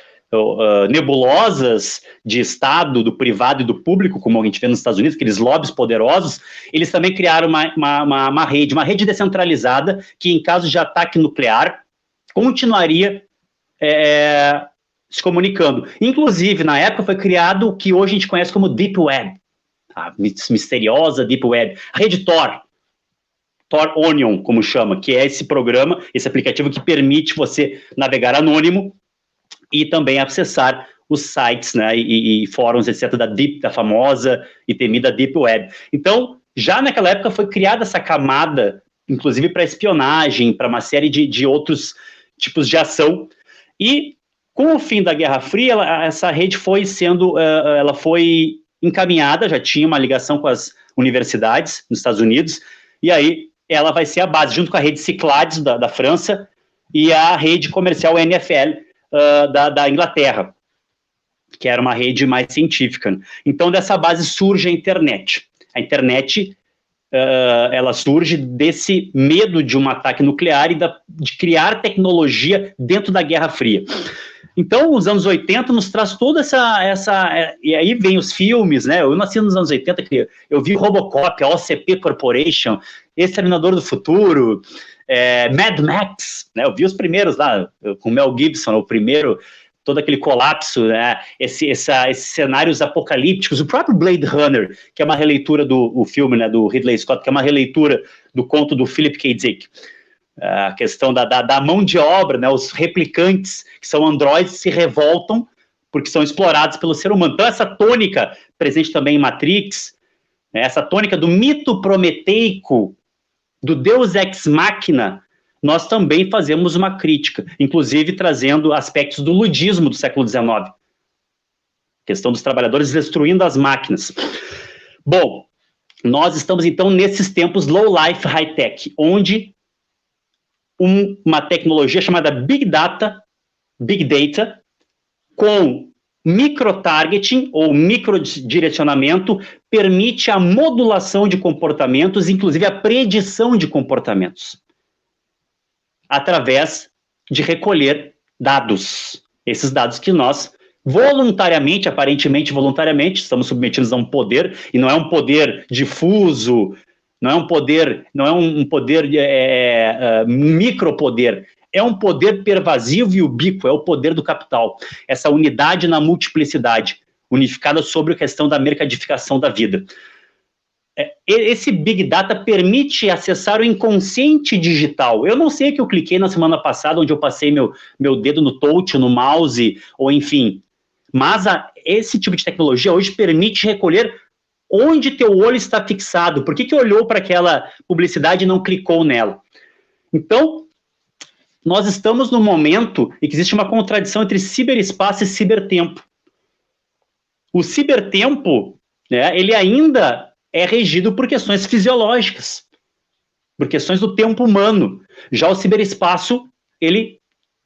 nebulosas de Estado, do privado e do público, como a gente vê nos Estados Unidos, aqueles lobbies poderosos, eles também criaram uma rede descentralizada, que em caso de ataque nuclear, continuaria se comunicando. Inclusive, na época foi criado o que hoje a gente conhece como Deep Web, a misteriosa Deep Web, a rede Tor Onion, como chama, que é esse programa, esse aplicativo que permite você navegar anônimo e também acessar os sites, né, e fóruns, etc., da famosa e temida Deep Web. Então, já naquela época foi criada essa camada, inclusive para espionagem, para uma série de outros tipos de ação, e com o fim da Guerra Fria, essa rede foi ela foi encaminhada, já tinha uma ligação com as universidades nos Estados Unidos, e aí ela vai ser a base, junto com a rede Cyclades da França e a rede comercial NFL da Inglaterra, que era uma rede mais científica. Então, dessa base surge a internet. A internet, ela surge desse medo de um ataque nuclear e de criar tecnologia dentro da Guerra Fria. Então, os anos 80 nos traz toda e aí vem os filmes, né? Eu nasci nos anos 80, eu vi Robocop, a OCP Corporation, Exterminador do Futuro, Mad Max, né? Eu vi os primeiros lá, com Mel Gibson, o primeiro, todo aquele colapso, né? Esses cenários apocalípticos, o próprio Blade Runner, que é uma releitura do filme, né, do Ridley Scott, que é uma releitura do conto do Philip K. Dick. A questão da mão de obra, né, os replicantes, que são androides, se revoltam porque são explorados pelo ser humano. Então, essa tônica, presente também em Matrix, né, essa tônica do mito prometeico, do Deus ex machina, nós também fazemos uma crítica, inclusive trazendo aspectos do ludismo do século XIX. Questão dos trabalhadores destruindo as máquinas. Bom, nós estamos, então, nesses tempos low-life high-tech, onde uma tecnologia chamada Big Data, com micro-targeting ou micro-direcionamento, permite a modulação de comportamentos, inclusive a predição de comportamentos, através de recolher dados. Esses dados que nós, voluntariamente, aparentemente voluntariamente, estamos submetidos a um poder, e não é um poder difuso, não é um poder micropoder, é um poder pervasivo e ubíquo, é o poder do capital, essa unidade na multiplicidade, unificada sobre a questão da mercadificação da vida. Esse Big Data permite acessar o inconsciente digital. Eu não sei o que eu cliquei na semana passada, onde eu passei meu dedo no touch, no mouse, ou enfim, mas esse tipo de tecnologia hoje permite recolher onde teu olho está fixado, por que olhou para aquela publicidade e não clicou nela. Então, nós estamos num momento em que existe uma contradição entre ciberespaço e cibertempo. O cibertempo, né, ele ainda é regido por questões fisiológicas, por questões do tempo humano. Já o ciberespaço,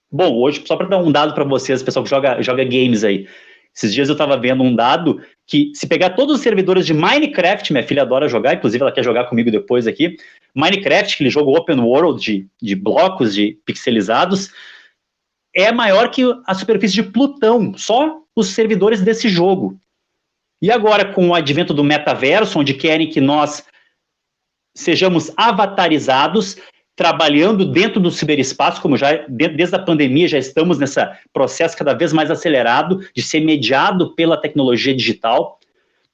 bom, hoje, só para dar um dado para vocês, pessoal que joga games aí, esses dias eu estava vendo um dado que, se pegar todos os servidores de Minecraft, minha filha adora jogar, inclusive ela quer jogar comigo depois aqui, Minecraft, aquele jogo open world de blocos pixelizados, é maior que a superfície de Plutão, só os servidores desse jogo. E agora, com o advento do metaverso, onde querem que nós sejamos avatarizados, trabalhando dentro do ciberespaço, como já desde a pandemia já estamos nesse processo cada vez mais acelerado de ser mediado pela tecnologia digital.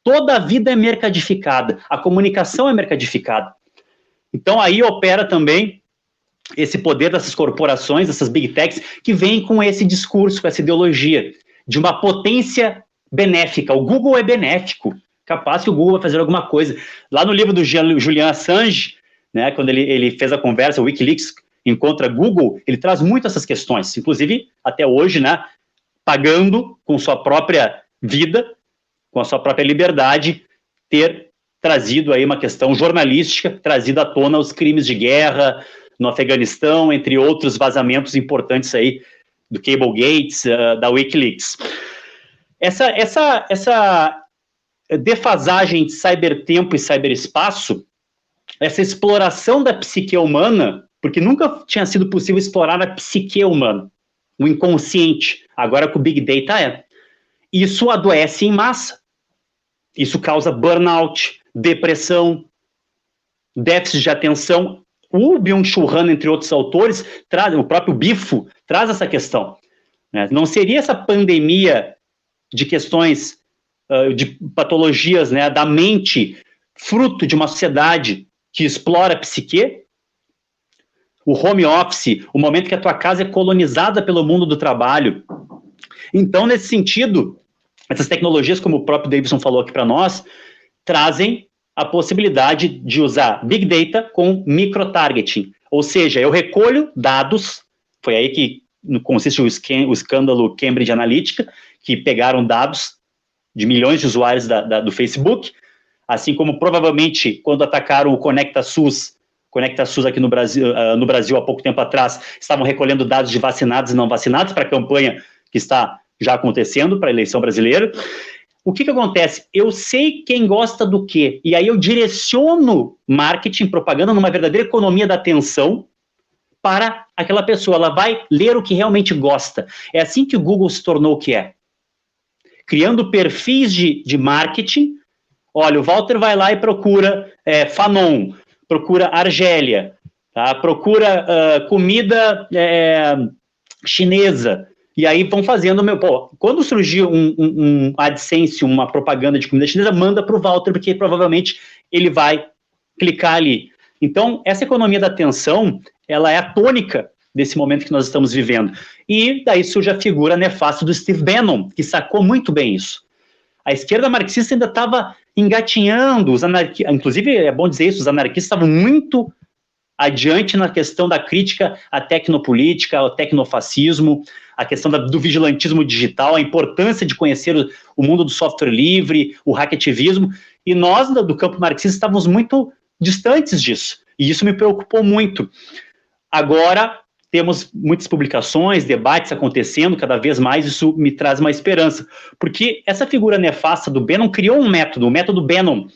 Toda a vida é mercadificada, a comunicação é mercadificada. Então aí opera também esse poder dessas corporações, dessas big techs, que vêm com esse discurso, com essa ideologia de uma potência benéfica. O Google é benéfico, capaz que o Google vai fazer alguma coisa. Lá no livro do Julian Assange, né, quando ele fez a conversa, o Wikileaks encontra Google, ele traz muito essas questões, inclusive até hoje, né, pagando com sua própria vida, com a sua própria liberdade, ter trazido aí uma questão jornalística, trazido à tona os crimes de guerra no Afeganistão, entre outros vazamentos importantes aí do Cable Gates, da Wikileaks. Essa defasagem de cybertempo e cyberespaço, essa exploração da psique humana, porque nunca tinha sido possível explorar a psique humana, o inconsciente, agora com o Big Data isso adoece em massa. Isso causa burnout, depressão, déficit de atenção. O Byung-Chul Han, entre outros autores, o próprio Bifo, traz essa questão. Né? Não seria essa pandemia de questões, de patologias, né, da mente, fruto de uma sociedade que explora a psique? O home office, o momento que a tua casa é colonizada pelo mundo do trabalho. Então, nesse sentido, essas tecnologias, como o próprio Davidson falou aqui para nós, trazem a possibilidade de usar Big Data com micro-targeting. Ou seja, eu recolho dados, foi aí que consiste o escândalo Cambridge Analytica, que pegaram dados de milhões de usuários do Facebook, assim como provavelmente quando atacaram o ConectaSUS aqui no Brasil há pouco tempo atrás, estavam recolhendo dados de vacinados e não vacinados para a campanha que está já acontecendo para a eleição brasileira. O que acontece? Eu sei quem gosta do quê, e aí eu direciono marketing, propaganda, numa verdadeira economia da atenção para aquela pessoa. Ela vai ler o que realmente gosta. É assim que o Google se tornou o que é. Criando perfis de marketing. Olha, o Walter vai lá e procura Fanon, procura Argélia, tá? Procura comida chinesa. E aí vão fazendo, quando surgir um AdSense, uma propaganda de comida chinesa, manda para o Walter, porque provavelmente ele vai clicar ali. Então, essa economia da atenção, ela é a tônica desse momento que nós estamos vivendo. E daí surge a figura nefasta do Steve Bannon, que sacou muito bem isso. A esquerda marxista ainda estava engatinhando, inclusive, é bom dizer isso, os anarquistas estavam muito adiante na questão da crítica à tecnopolítica, ao tecnofascismo, a questão do vigilantismo digital, a importância de conhecer o mundo do software livre, o hackativismo, e nós, do campo marxista, estávamos muito distantes disso, e isso me preocupou muito. Agora, temos muitas publicações, debates acontecendo cada vez mais, isso me traz uma esperança, porque essa figura nefasta do Bannon criou um método, o método Bannon,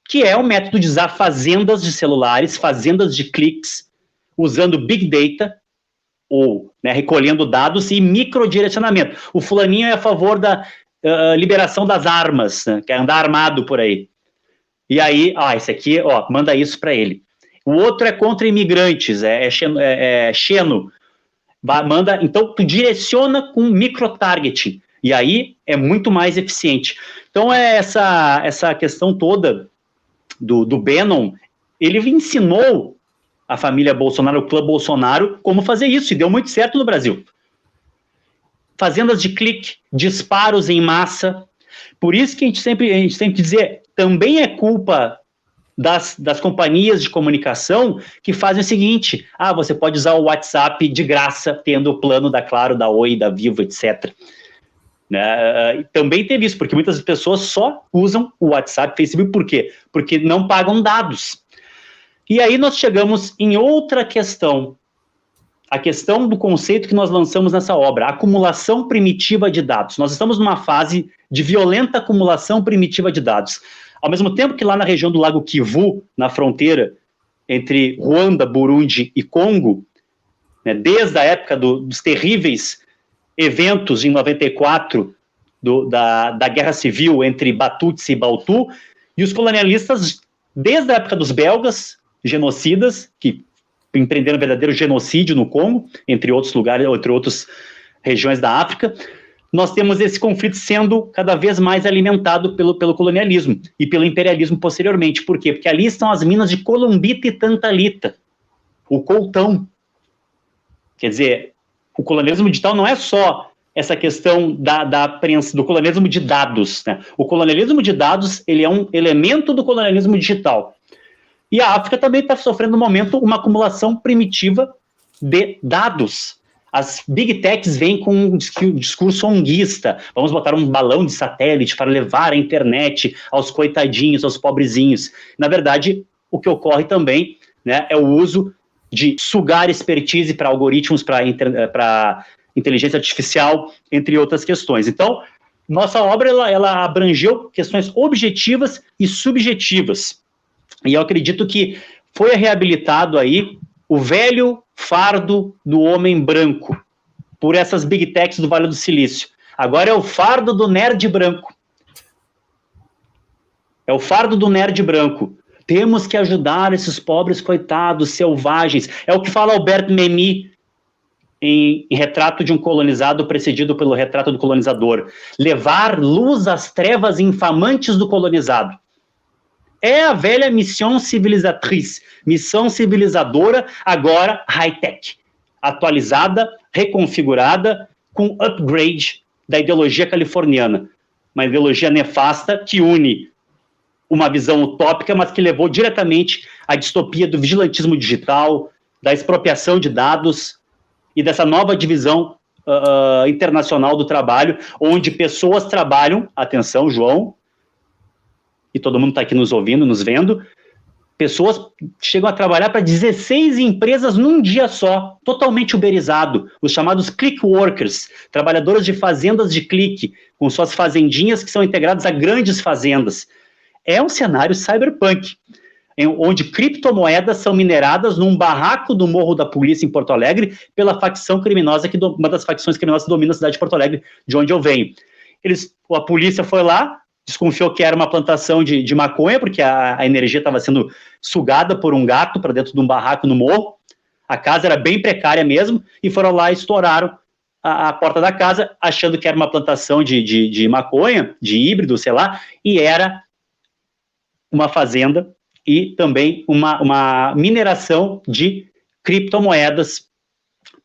que é o método de usar fazendas de celulares, fazendas de cliques, usando Big Data, ou recolhendo dados e microdirecionamento. O fulaninho é a favor da liberação das armas, né, quer andar armado por aí. E aí, esse aqui, manda isso para ele. O outro é contra imigrantes, Xeno. Manda, então, tu direciona com microtargeting. E aí é muito mais eficiente. Então, essa questão toda do Bannon, ele ensinou a família Bolsonaro, o clã Bolsonaro, como fazer isso, e deu muito certo no Brasil. Fazendas de clique, disparos em massa. Por isso que a gente sempre tem que dizer, também é culpa das companhias de comunicação que fazem o seguinte, você pode usar o WhatsApp de graça, tendo o plano da Claro, da Oi, da Vivo, etc. Também teve isso, porque muitas pessoas só usam o WhatsApp, Facebook, por quê? Porque não pagam dados. E aí nós chegamos em outra questão, a questão do conceito que nós lançamos nessa obra, a acumulação primitiva de dados. Nós estamos numa fase de violenta acumulação primitiva de dados. Ao mesmo tempo que lá na região do Lago Kivu, na fronteira entre Ruanda, Burundi e Congo, desde a época dos terríveis eventos em 94, da guerra civil entre Batutsi e Bautu, e os colonialistas, desde a época dos belgas, genocidas, que empreenderam um verdadeiro genocídio no Congo, entre outros lugares, entre outras regiões da África, nós temos esse conflito sendo cada vez mais alimentado pelo colonialismo e pelo imperialismo posteriormente. Por quê? Porque ali estão as minas de columbita e tantalita, o coltão. Quer dizer, o colonialismo digital não é só essa questão do colonialismo de dados, né? O colonialismo de dados, ele é um elemento do colonialismo digital. E a África também está sofrendo, no momento, uma acumulação primitiva de dados. As big techs vêm com um discurso onguista. Vamos botar um balão de satélite para levar a internet aos coitadinhos, aos pobrezinhos. Na verdade, o que ocorre também, né, é o uso de sugar expertise para algoritmos, para inteligência artificial, entre outras questões. Então, nossa obra ela abrangeu questões objetivas e subjetivas. E eu acredito que foi reabilitado aí o velho fardo do homem branco por essas big techs do Vale do Silício. Agora é o fardo do nerd branco. É o fardo do nerd branco. Temos que ajudar esses pobres coitados, selvagens. É o que fala Albert Memmi em Retrato de um Colonizado, precedido pelo Retrato do Colonizador. Levar luz às trevas infamantes do colonizado. É a velha missão civilizatriz, missão civilizadora, agora high-tech, atualizada, reconfigurada, com upgrade da ideologia californiana. Uma ideologia nefasta que une uma visão utópica, mas que levou diretamente à distopia do vigilantismo digital, da expropriação de dados e dessa nova divisão internacional do trabalho, onde pessoas trabalham, atenção, João, e todo mundo está aqui nos ouvindo, nos vendo, pessoas chegam a trabalhar para 16 empresas num dia só, totalmente uberizado, os chamados click workers, trabalhadores de fazendas de clique, com suas fazendinhas que são integradas a grandes fazendas. É um cenário cyberpunk, onde criptomoedas são mineradas num barraco do Morro da Polícia em Porto Alegre pela facção criminosa, uma das facções criminosas que domina a cidade de Porto Alegre, de onde eu venho. A polícia foi lá, desconfiou que era uma plantação de maconha, porque a energia estava sendo sugada por um gato para dentro de um barraco no morro. A casa era bem precária mesmo, e foram lá e estouraram a porta da casa, achando que era uma plantação de maconha, de híbrido, sei lá, e era uma fazenda e também uma mineração de criptomoedas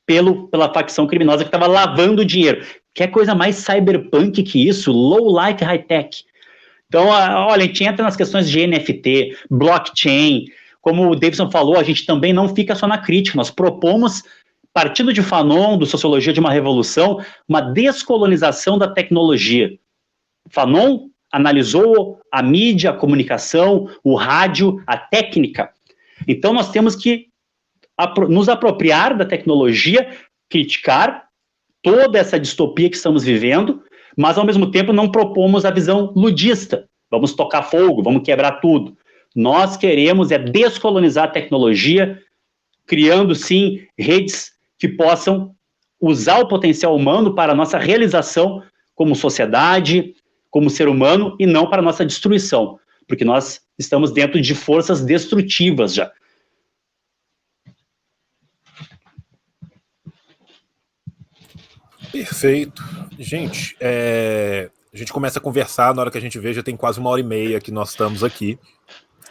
pela facção criminosa que estava lavando dinheiro. Que coisa mais cyberpunk que isso? Low like high tech. Então, olha, a gente entra nas questões de NFT, blockchain. Como o Davidson falou, a gente também não fica só na crítica. Nós propomos, partindo de Fanon, do Sociologia de uma Revolução, uma descolonização da tecnologia. Fanon analisou a mídia, a comunicação, o rádio, a técnica. Então, nós temos que nos apropriar da tecnologia, criticar toda essa distopia que estamos vivendo, mas, ao mesmo tempo, não propomos a visão ludista. Vamos tocar fogo, vamos quebrar tudo. Nós queremos descolonizar a tecnologia, criando, sim, redes que possam usar o potencial humano para a nossa realização como sociedade, como ser humano, e não para a nossa destruição, porque nós estamos dentro de forças destrutivas já. Perfeito. Gente, a gente começa a conversar, na hora que a gente vê, já tem quase 1h30 que nós estamos aqui,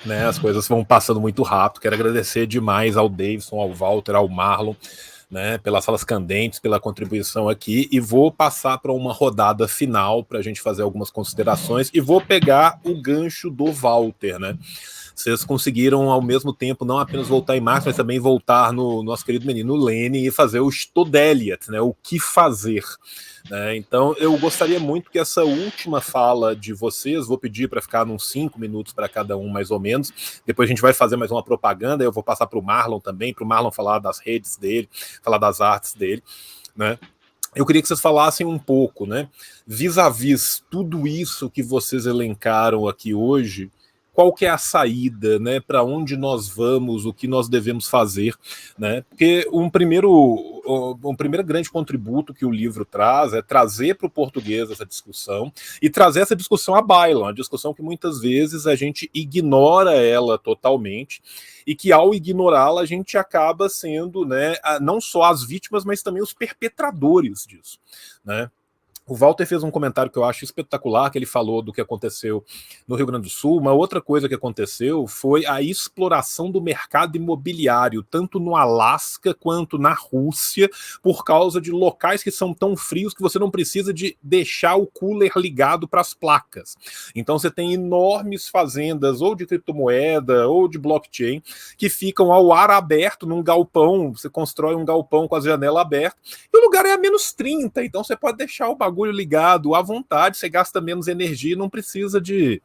né? As coisas vão passando muito rápido. Quero agradecer demais ao Davidson, ao Walter, ao Marlon, né, pelas salas candentes, pela contribuição aqui, e vou passar para uma rodada final para a gente fazer algumas considerações, e vou pegar o gancho do Walter, né? Vocês conseguiram, ao mesmo tempo, não apenas voltar em Marx, mas também voltar no nosso querido menino Lenin e fazer o Stodeliat, né, o que fazer. Né? Então, eu gostaria muito que essa última fala de vocês, vou pedir para ficar uns 5 minutos para cada um, mais ou menos. Depois a gente vai fazer mais uma propaganda, eu vou passar para o Marlon também, para o Marlon falar das redes dele, falar das artes dele, né? Eu queria que vocês falassem um pouco, né, vis-à-vis tudo isso que vocês elencaram aqui hoje, qual que é a saída, né? Para onde nós vamos, o que nós devemos fazer, né? Porque um primeiro grande contributo que o livro traz é trazer para o português essa discussão e trazer essa discussão à baila, uma discussão que muitas vezes a gente ignora ela totalmente e que ao ignorá-la a gente acaba sendo, né, não só as vítimas, mas também os perpetradores disso, né? O Walter fez um comentário que eu acho espetacular, que ele falou do que aconteceu no Rio Grande do Sul. Uma outra coisa que aconteceu foi a exploração do mercado imobiliário, tanto no Alasca quanto na Rússia, por causa de locais que são tão frios que você não precisa de deixar o cooler ligado para as placas. Então você tem enormes fazendas, ou de criptomoeda, ou de blockchain, que ficam ao ar aberto num galpão. Você constrói um galpão com as janelas abertas, e o lugar é a menos 30, então você pode deixar o bagulho ligado à vontade, você gasta menos energia e não precisa de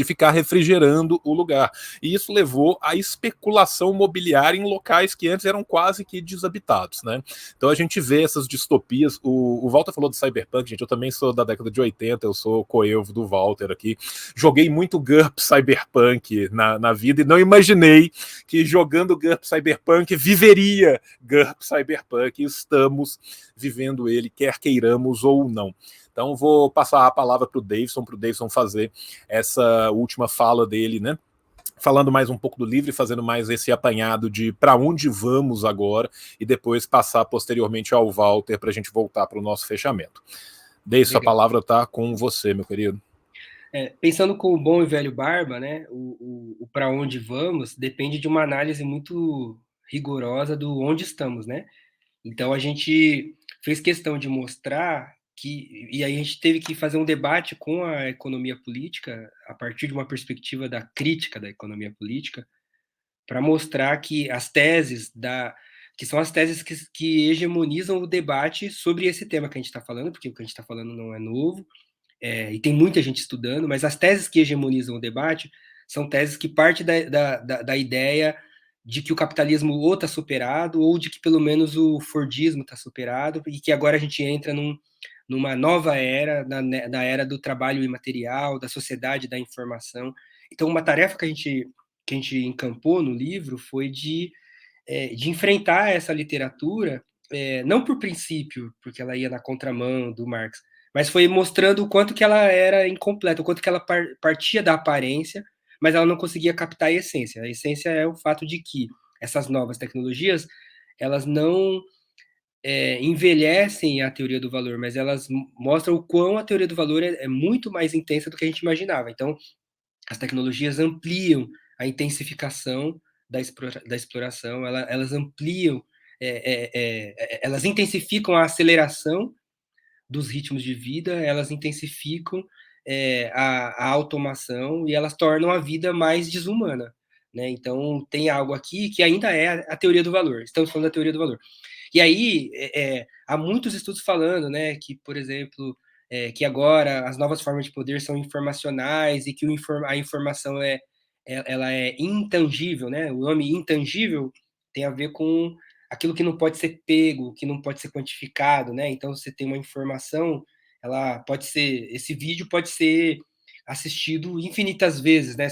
ficar refrigerando o lugar. E isso levou à especulação imobiliária em locais que antes eram quase que desabitados, né? Então a gente vê essas distopias. O Walter falou do Cyberpunk, gente, eu também sou da década de 80, eu sou coelho do Walter aqui. Joguei muito GURP Cyberpunk na vida e não imaginei que jogando GURP Cyberpunk viveria GURP Cyberpunk, e estamos vivendo ele, quer queiramos ou não. Então vou passar a palavra para o Davidson fazer essa última fala dele, né? Falando mais um pouco do livro e fazendo mais esse apanhado de para onde vamos agora, e depois passar posteriormente ao Walter para a gente voltar para o nosso fechamento. Davidson, a palavra está com você, meu querido. Pensando com o bom e velho Barba, né? O para onde vamos depende de uma análise muito rigorosa do onde estamos, né? Então a gente fez questão de mostrar e aí a gente teve que fazer um debate com a economia política a partir de uma perspectiva da crítica da economia política, para mostrar que as teses que são as teses que hegemonizam o debate sobre esse tema que a gente está falando, porque o que a gente está falando não é novo, e tem muita gente estudando, mas as teses que hegemonizam o debate são teses que partem da ideia de que o capitalismo ou está superado, ou de que pelo menos o Fordismo está superado, e que agora a gente entra numa nova era, na era do trabalho imaterial, da sociedade da informação. Então, uma tarefa que a gente encampou no livro foi de enfrentar essa literatura, não por princípio, porque ela ia na contramão do Marx, mas foi mostrando o quanto que ela era incompleta, o quanto que ela partia da aparência, mas ela não conseguia captar a essência. A essência é o fato de que essas novas tecnologias, elas não envelhecem a teoria do valor, mas elas mostram o quão a teoria do valor é muito mais intensa do que a gente imaginava. Então, as tecnologias ampliam a intensificação da exploração, elas ampliam, elas intensificam a aceleração dos ritmos de vida, elas intensificam a automação e elas tornam a vida mais desumana, né? Então, tem algo aqui que ainda é a teoria do valor. Estamos falando da teoria do valor. E aí, há muitos estudos falando, né, que, por exemplo, que agora as novas formas de poder são informacionais e que a informação ela é intangível, né? O nome intangível tem a ver com aquilo que não pode ser pego, que não pode ser quantificado, né? Então, você tem uma informação, ela pode ser, esse vídeo pode ser assistido infinitas vezes, né?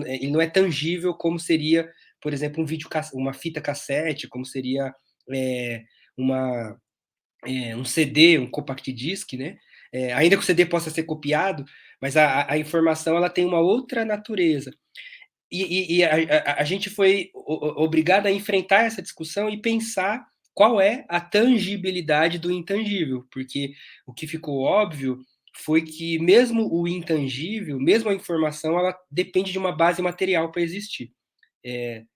Ele não é tangível como seria, por exemplo, uma fita cassete, como seria um CD, um compact disc, né? Ainda que o CD possa ser copiado, mas a informação ela tem uma outra natureza. E a gente foi obrigado a enfrentar essa discussão e pensar qual é a tangibilidade do intangível, porque o que ficou óbvio foi que mesmo o intangível, mesmo a informação, ela depende de uma base material para existir.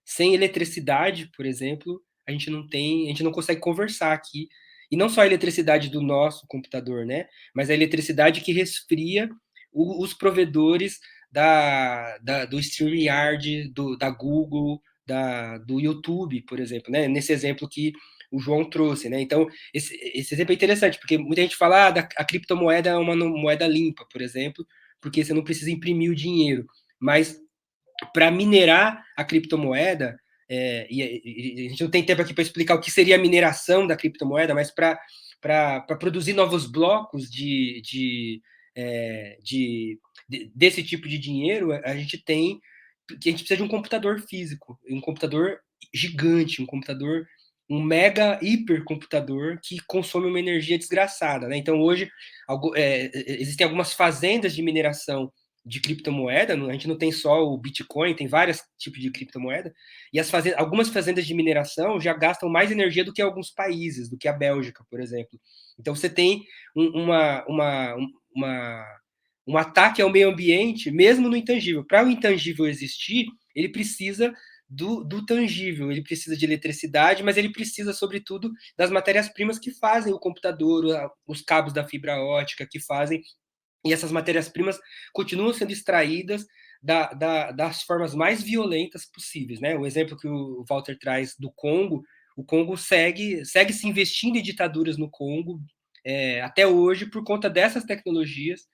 Sem eletricidade, por exemplo, a gente não consegue conversar aqui. E não só a eletricidade do nosso computador, né? Mas a eletricidade que resfria os provedores do StreamYard, da Google, do YouTube, por exemplo, né? Nesse exemplo que o João trouxe, né? Então, esse exemplo é interessante, porque muita gente fala a criptomoeda é uma moeda limpa, por exemplo, porque você não precisa imprimir o dinheiro. Mas para minerar a criptomoeda, e a gente não tem tempo aqui para explicar o que seria a mineração da criptomoeda, mas para produzir novos blocos desse tipo de dinheiro, a gente precisa de um computador físico, um computador gigante, um mega hipercomputador que consome uma energia desgraçada, né? Então, hoje, existem algumas fazendas de mineração de criptomoeda, a gente não tem só o Bitcoin, tem vários tipos de criptomoeda, e algumas fazendas de mineração já gastam mais energia do que alguns países, do que a Bélgica, por exemplo. Então, você tem um ataque ao meio ambiente, mesmo no intangível. Para o intangível existir, ele precisa do tangível, ele precisa de eletricidade, mas ele precisa, sobretudo, das matérias-primas que fazem o computador, os cabos da fibra ótica que fazem, e essas matérias-primas continuam sendo extraídas das formas mais violentas possíveis, né? O exemplo que o Walter traz do Congo, o Congo segue se investindo em ditaduras no Congo até hoje por conta dessas tecnologias,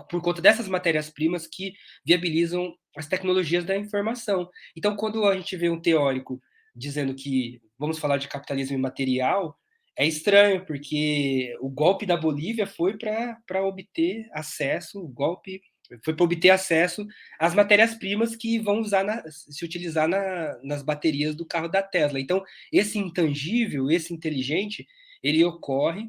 por conta dessas matérias-primas que viabilizam as tecnologias da informação. Então, quando a gente vê um teórico dizendo que vamos falar de capitalismo imaterial, é estranho, porque o golpe da Bolívia foi para obter acesso, às matérias-primas que vão se utilizar nas baterias do carro da Tesla. Então, esse intangível, esse inteligente, ele ocorre,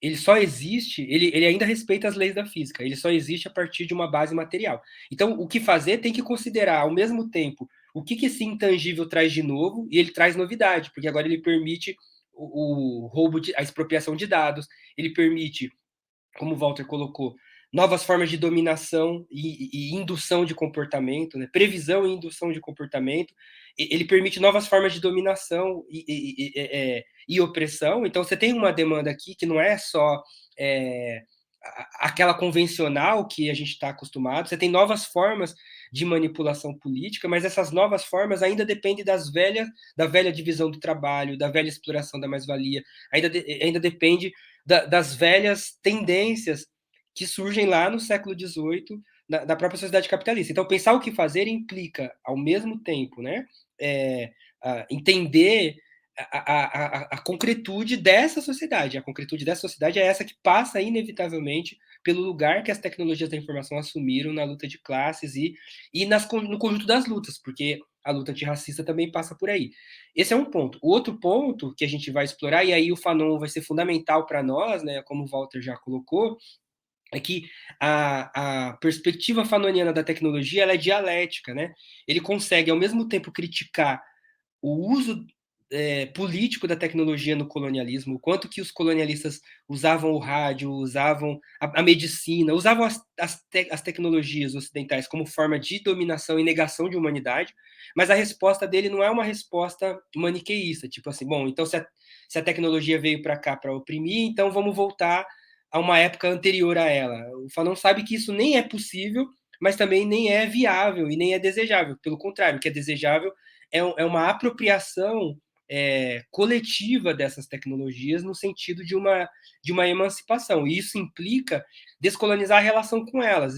ele só existe, ele ainda respeita as leis da física, ele só existe a partir de uma base material. Então, o que fazer tem que considerar, ao mesmo tempo, o que esse intangível traz de novo, e ele traz novidade, porque agora ele permite o roubo, a expropriação de dados, ele permite, como o Walter colocou, novas formas de dominação e indução de comportamento, né? Previsão e indução de comportamento. Ele permite novas formas de dominação e opressão. Então, você tem uma demanda aqui que não é só aquela convencional que a gente está acostumado, você tem novas formas de manipulação política, mas essas novas formas ainda dependem da velha divisão do trabalho, da velha exploração da mais-valia, ainda depende das velhas tendências que surgem lá no século XVIII, da própria sociedade capitalista. Então, pensar o que fazer implica, ao mesmo tempo, né, entender a concretude dessa sociedade. A concretude dessa sociedade é essa que passa, inevitavelmente, pelo lugar que as tecnologias da informação assumiram na luta de classes e no conjunto das lutas, porque a luta antirracista também passa por aí. Esse é um ponto. O outro ponto que a gente vai explorar, e aí o Fanon vai ser fundamental para nós, né, como o Walter já colocou, é que a perspectiva fanoniana da tecnologia ela é dialética, né? Ele consegue, ao mesmo tempo, criticar o uso político da tecnologia no colonialismo, o quanto que os colonialistas usavam o rádio, usavam a medicina, usavam as tecnologias ocidentais como forma de dominação e negação de humanidade, mas a resposta dele não é uma resposta maniqueísta, tipo assim, bom, então se a tecnologia veio para cá para oprimir, então vamos voltar a uma época anterior a ela. O Fanon sabe que isso nem é possível, mas também nem é viável e nem é desejável. Pelo contrário, o que é desejável é uma apropriação coletiva dessas tecnologias no sentido de uma emancipação. E isso implica descolonizar a relação com elas.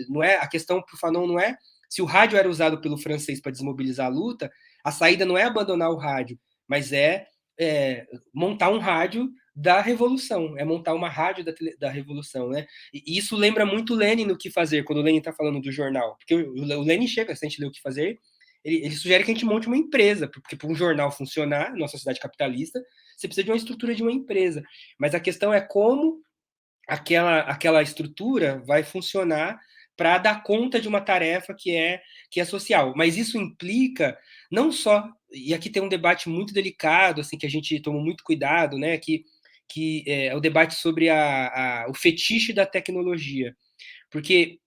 Não é, a questão para o Fanon não é se o rádio era usado pelo francês para desmobilizar a luta, a saída não é abandonar o rádio, mas montar um rádio da revolução, é montar uma rádio da revolução, né? E isso lembra muito Lenin no Que Fazer, quando o Lenin está falando do jornal, porque o Lenin chega, se a gente lê O Que Fazer, ele sugere que a gente monte uma empresa, porque para um jornal funcionar, numa sociedade capitalista, você precisa de uma estrutura de uma empresa, mas a questão é como aquela estrutura vai funcionar para dar conta de uma tarefa que é social. Mas isso implica não só, e aqui tem um debate muito delicado, assim, que a gente toma muito cuidado, né, que é o debate sobre o fetiche da tecnologia. Porque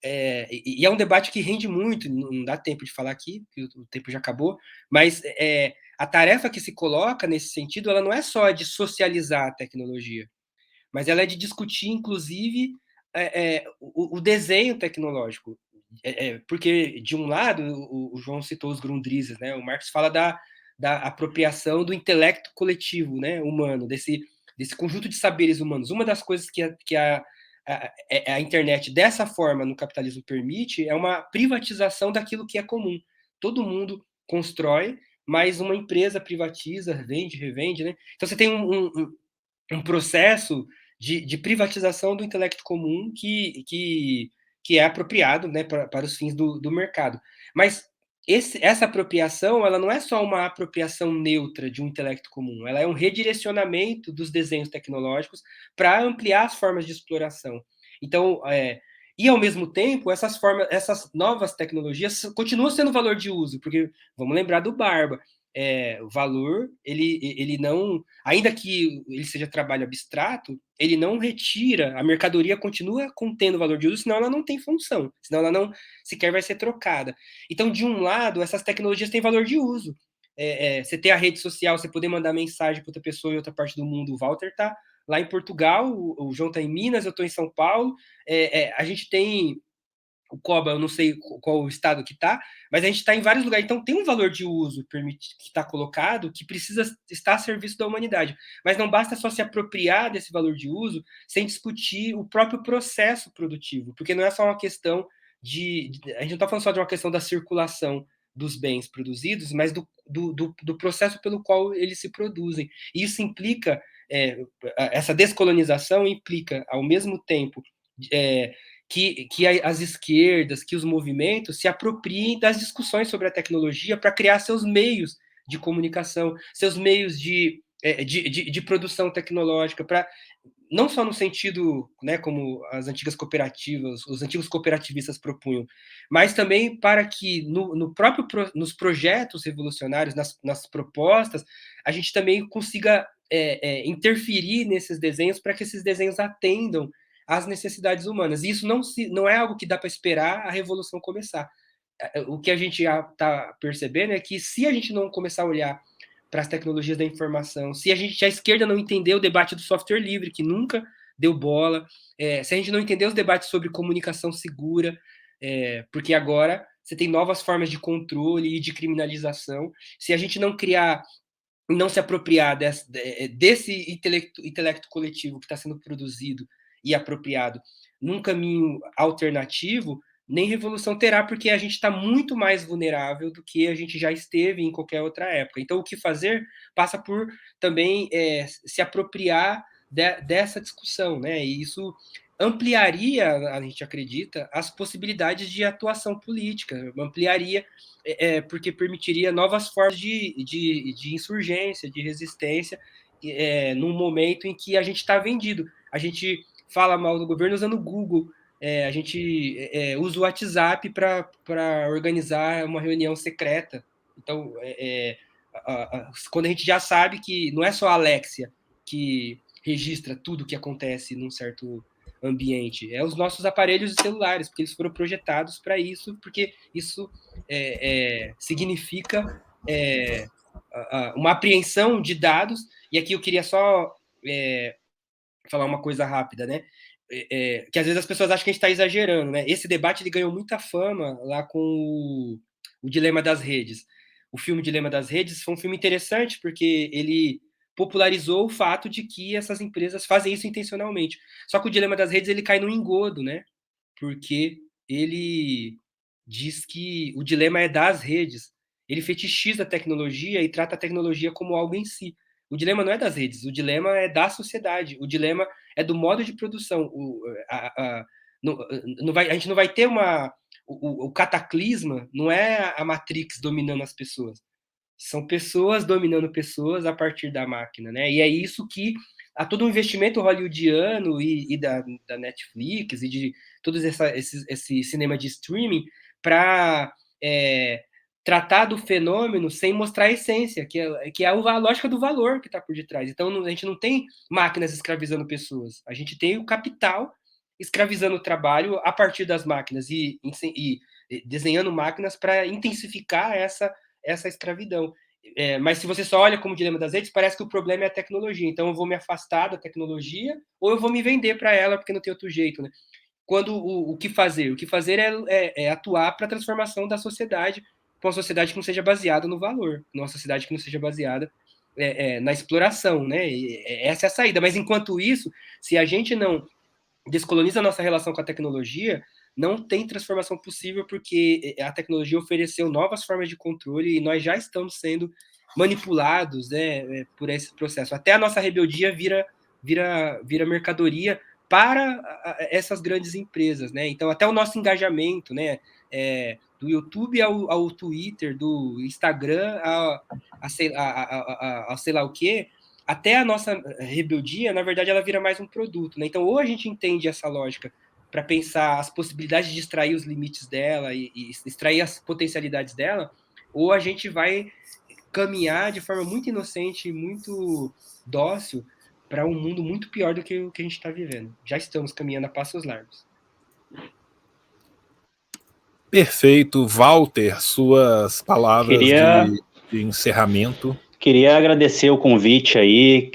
e é um debate que rende muito, não dá tempo de falar aqui, porque o tempo já acabou, mas a tarefa que se coloca nesse sentido, ela não é só de socializar a tecnologia, mas ela é de discutir, inclusive, o desenho tecnológico. Porque, de um lado, o João citou os Grundrisses, né? O Marx fala da apropriação do intelecto coletivo, né, humano, desse conjunto de saberes humanos. Uma das coisas que a internet, dessa forma, no capitalismo permite, é uma privatização daquilo que é comum. Todo mundo constrói, mas uma empresa privatiza, vende, revende, né? Então você tem um processo de privatização do intelecto comum que é apropriado, né, para os fins do mercado. Mas essa apropriação, ela não é só uma apropriação neutra de um intelecto comum, ela é um redirecionamento dos desenhos tecnológicos para ampliar as formas de exploração. Então, e ao mesmo tempo, essas novas tecnologias continuam sendo valor de uso, porque vamos lembrar do Barba. O valor, ele não, ainda que ele seja trabalho abstrato, ele não retira, a mercadoria continua contendo valor de uso, senão ela não tem função, senão ela não sequer vai ser trocada. Então, de um lado, essas tecnologias têm valor de uso. Você ter a rede social, você poder mandar mensagem para outra pessoa em outra parte do mundo. O Walter está lá em Portugal, o João está em Minas, eu estou em São Paulo. A gente tem o Coba, eu não sei qual o estado que está, mas a gente está em vários lugares. Então, tem um valor de uso que está colocado que precisa estar a serviço da humanidade. Mas não basta só se apropriar desse valor de uso sem discutir o próprio processo produtivo, porque não é só uma questão a gente não está falando só de uma questão da circulação dos bens produzidos, mas do processo pelo qual eles se produzem. E isso implica, essa descolonização implica, ao mesmo tempo, que as esquerdas, que os movimentos se apropriem das discussões sobre a tecnologia para criar seus meios de comunicação, seus meios de produção tecnológica, para não só no sentido, né, como as antigas cooperativas, os antigos cooperativistas propunham, mas também para que nos projetos revolucionários, nas propostas, a gente também consiga interferir nesses desenhos para que esses desenhos atendam às necessidades humanas. E isso não é algo que dá para esperar a revolução começar. O que a gente já está percebendo é que se a gente não começar a olhar para as tecnologias da informação, se a esquerda não entender o debate do software livre, que nunca deu bola, se a gente não entender os debates sobre comunicação segura, porque agora você tem novas formas de controle e de criminalização, se a gente não criar, não se apropriar desse intelecto coletivo que está sendo produzido e apropriado num caminho alternativo, nem revolução terá, porque a gente está muito mais vulnerável do que a gente já esteve em qualquer outra época. Então, o que fazer passa por também se apropriar dessa discussão, né? E isso ampliaria, a gente acredita, as possibilidades de atuação política, ampliaria, porque permitiria novas formas de insurgência, de resistência, num momento em que a gente está vendido. A gente fala mal do governo usando o Google, a gente usa o WhatsApp para organizar uma reunião secreta. Então, quando a gente já sabe que não é só a Alexia que registra tudo o que acontece num certo ambiente, é os nossos aparelhos celulares, porque eles foram projetados para isso, porque isso significa uma apreensão de dados. E aqui eu queria só falar uma coisa rápida, né? Que às vezes as pessoas acham que a gente está exagerando, né? Esse debate ele ganhou muita fama lá com o Dilema das Redes. O filme Dilema das Redes foi um filme interessante porque ele popularizou o fato de que essas empresas fazem isso intencionalmente. Só que o Dilema das Redes ele cai no engodo, né? Porque ele diz que o dilema é das redes. Ele fetichiza a tecnologia e trata a tecnologia como algo em si. O dilema não é das redes, o dilema é da sociedade, o dilema é do modo de produção. A gente não vai ter o cataclisma, não é a Matrix dominando as pessoas. São pessoas dominando pessoas a partir da máquina, né? E é isso que há todo um investimento hollywoodiano e da Netflix e de todo esse cinema de streaming para tratar do fenômeno sem mostrar a essência, que é a lógica do valor que está por detrás. Então, a gente não tem máquinas escravizando pessoas, a gente tem o capital escravizando o trabalho a partir das máquinas e desenhando máquinas para intensificar essa escravidão. Mas se você só olha como dilema das redes, parece que o problema é a tecnologia. Então, eu vou me afastar da tecnologia ou eu vou me vender para ela porque não tem outro jeito, né? Quando o que fazer? O que fazer é atuar para a transformação da sociedade, para uma sociedade que não seja baseada no valor, uma sociedade que não seja baseada na exploração, né? Essa é a saída. Mas, enquanto isso, se a gente não descoloniza a nossa relação com a tecnologia, não tem transformação possível, porque a tecnologia ofereceu novas formas de controle e nós já estamos sendo manipulados, né, por esse processo. Até a nossa rebeldia vira vira mercadoria para essas grandes empresas, né? Então, até o nosso engajamento, né? Do YouTube ao Twitter, do Instagram a sei lá o quê, até a nossa rebeldia, na verdade, ela vira mais um produto, né? Então, ou a gente entende essa lógica para pensar as possibilidades de extrair os limites dela e extrair as potencialidades dela, ou a gente vai caminhar de forma muito inocente, muito dócil para um mundo muito pior do que o que a gente está vivendo. Já estamos caminhando a passos largos. Perfeito. Walter, suas palavras de encerramento. Queria agradecer o convite aí.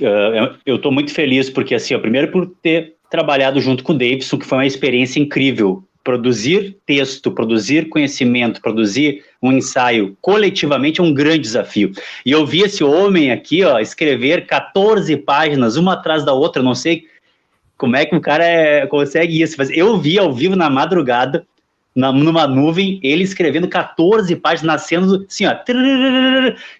Eu estou muito feliz porque, assim, primeiro por ter trabalhado junto com o Davidson, que foi uma experiência incrível. Produzir texto, produzir conhecimento, produzir um ensaio coletivamente é um grande desafio. E eu vi esse homem aqui, escrever 14 páginas, uma atrás da outra, não sei como é que o cara consegue isso, mas eu vi ao vivo na madrugada, numa nuvem, ele escrevendo 14 páginas, nascendo assim, ó.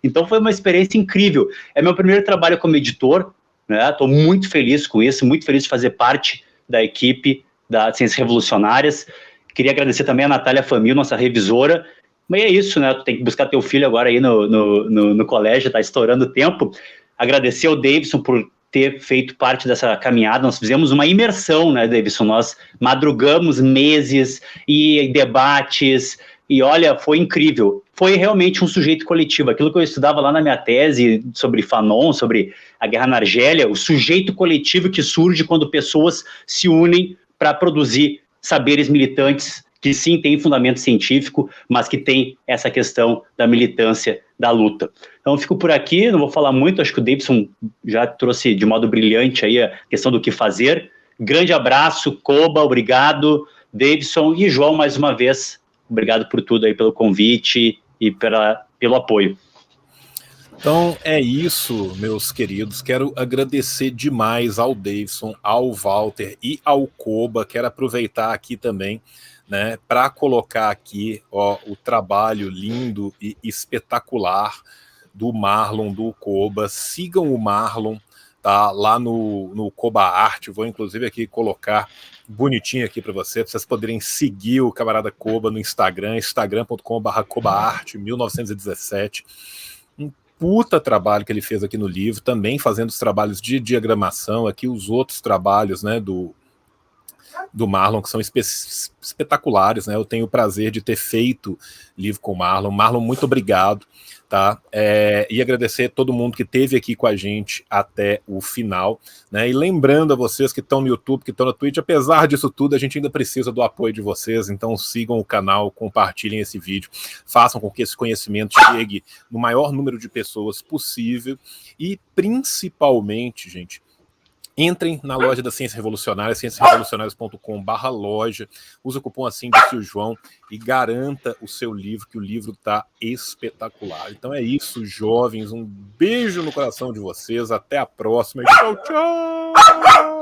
Então foi uma experiência incrível. É meu primeiro trabalho como editor, né? Estou muito feliz com isso, muito feliz de fazer parte da equipe da Ciências Revolucionárias. Queria agradecer também a Natália Famil, nossa revisora. Mas é isso, né? Tu tem que buscar teu filho agora aí no colégio, tá estourando o tempo. Agradecer ao Davidson por ter feito parte dessa caminhada. Nós fizemos uma imersão, né, Davidson? Nós madrugamos meses e debates, e olha, foi incrível. Foi realmente um sujeito coletivo. Aquilo que eu estudava lá na minha tese sobre Fanon, sobre a guerra na Argélia, o sujeito coletivo que surge quando pessoas se unem para produzir saberes militantes que sim tem fundamento científico, mas que tem essa questão da militância, da luta. Então, eu fico por aqui, não vou falar muito, acho que o Davidson já trouxe de modo brilhante aí a questão do que fazer. Grande abraço, Koba, obrigado, Davidson e João, mais uma vez, obrigado por tudo aí, pelo convite e pelo apoio. Então é isso, meus queridos. Quero agradecer demais ao Davidson, ao Walter e ao Koba. Quero aproveitar aqui também, né, para colocar aqui o trabalho lindo e espetacular do Marlon, do Koba. Sigam o Marlon, tá? Lá no Koba Arte. Vou inclusive aqui colocar bonitinho aqui para vocês poderem seguir o camarada Koba no Instagram, instagram.com/kobaarte 1917. Puta trabalho que ele fez aqui no livro, também fazendo os trabalhos de diagramação, aqui os outros trabalhos, né, do Marlon, que são espetaculares, né? Eu tenho o prazer de ter feito livro com o Marlon. Marlon, muito obrigado, tá? E agradecer a todo mundo que esteve aqui com a gente até o final, né? E lembrando a vocês que estão no YouTube, que estão na Twitch, apesar disso tudo, a gente ainda precisa do apoio de vocês, então sigam o canal, compartilhem esse vídeo, façam com que esse conhecimento chegue no maior número de pessoas possível e, principalmente, gente, entrem na loja da Ciência Revolucionária, cienciasrevolucionárias.com/loja, usa o cupom assim de Tio João e garanta o seu livro, que o livro tá espetacular. Então é isso, jovens, um beijo no coração de vocês, até a próxima e tchau, tchau!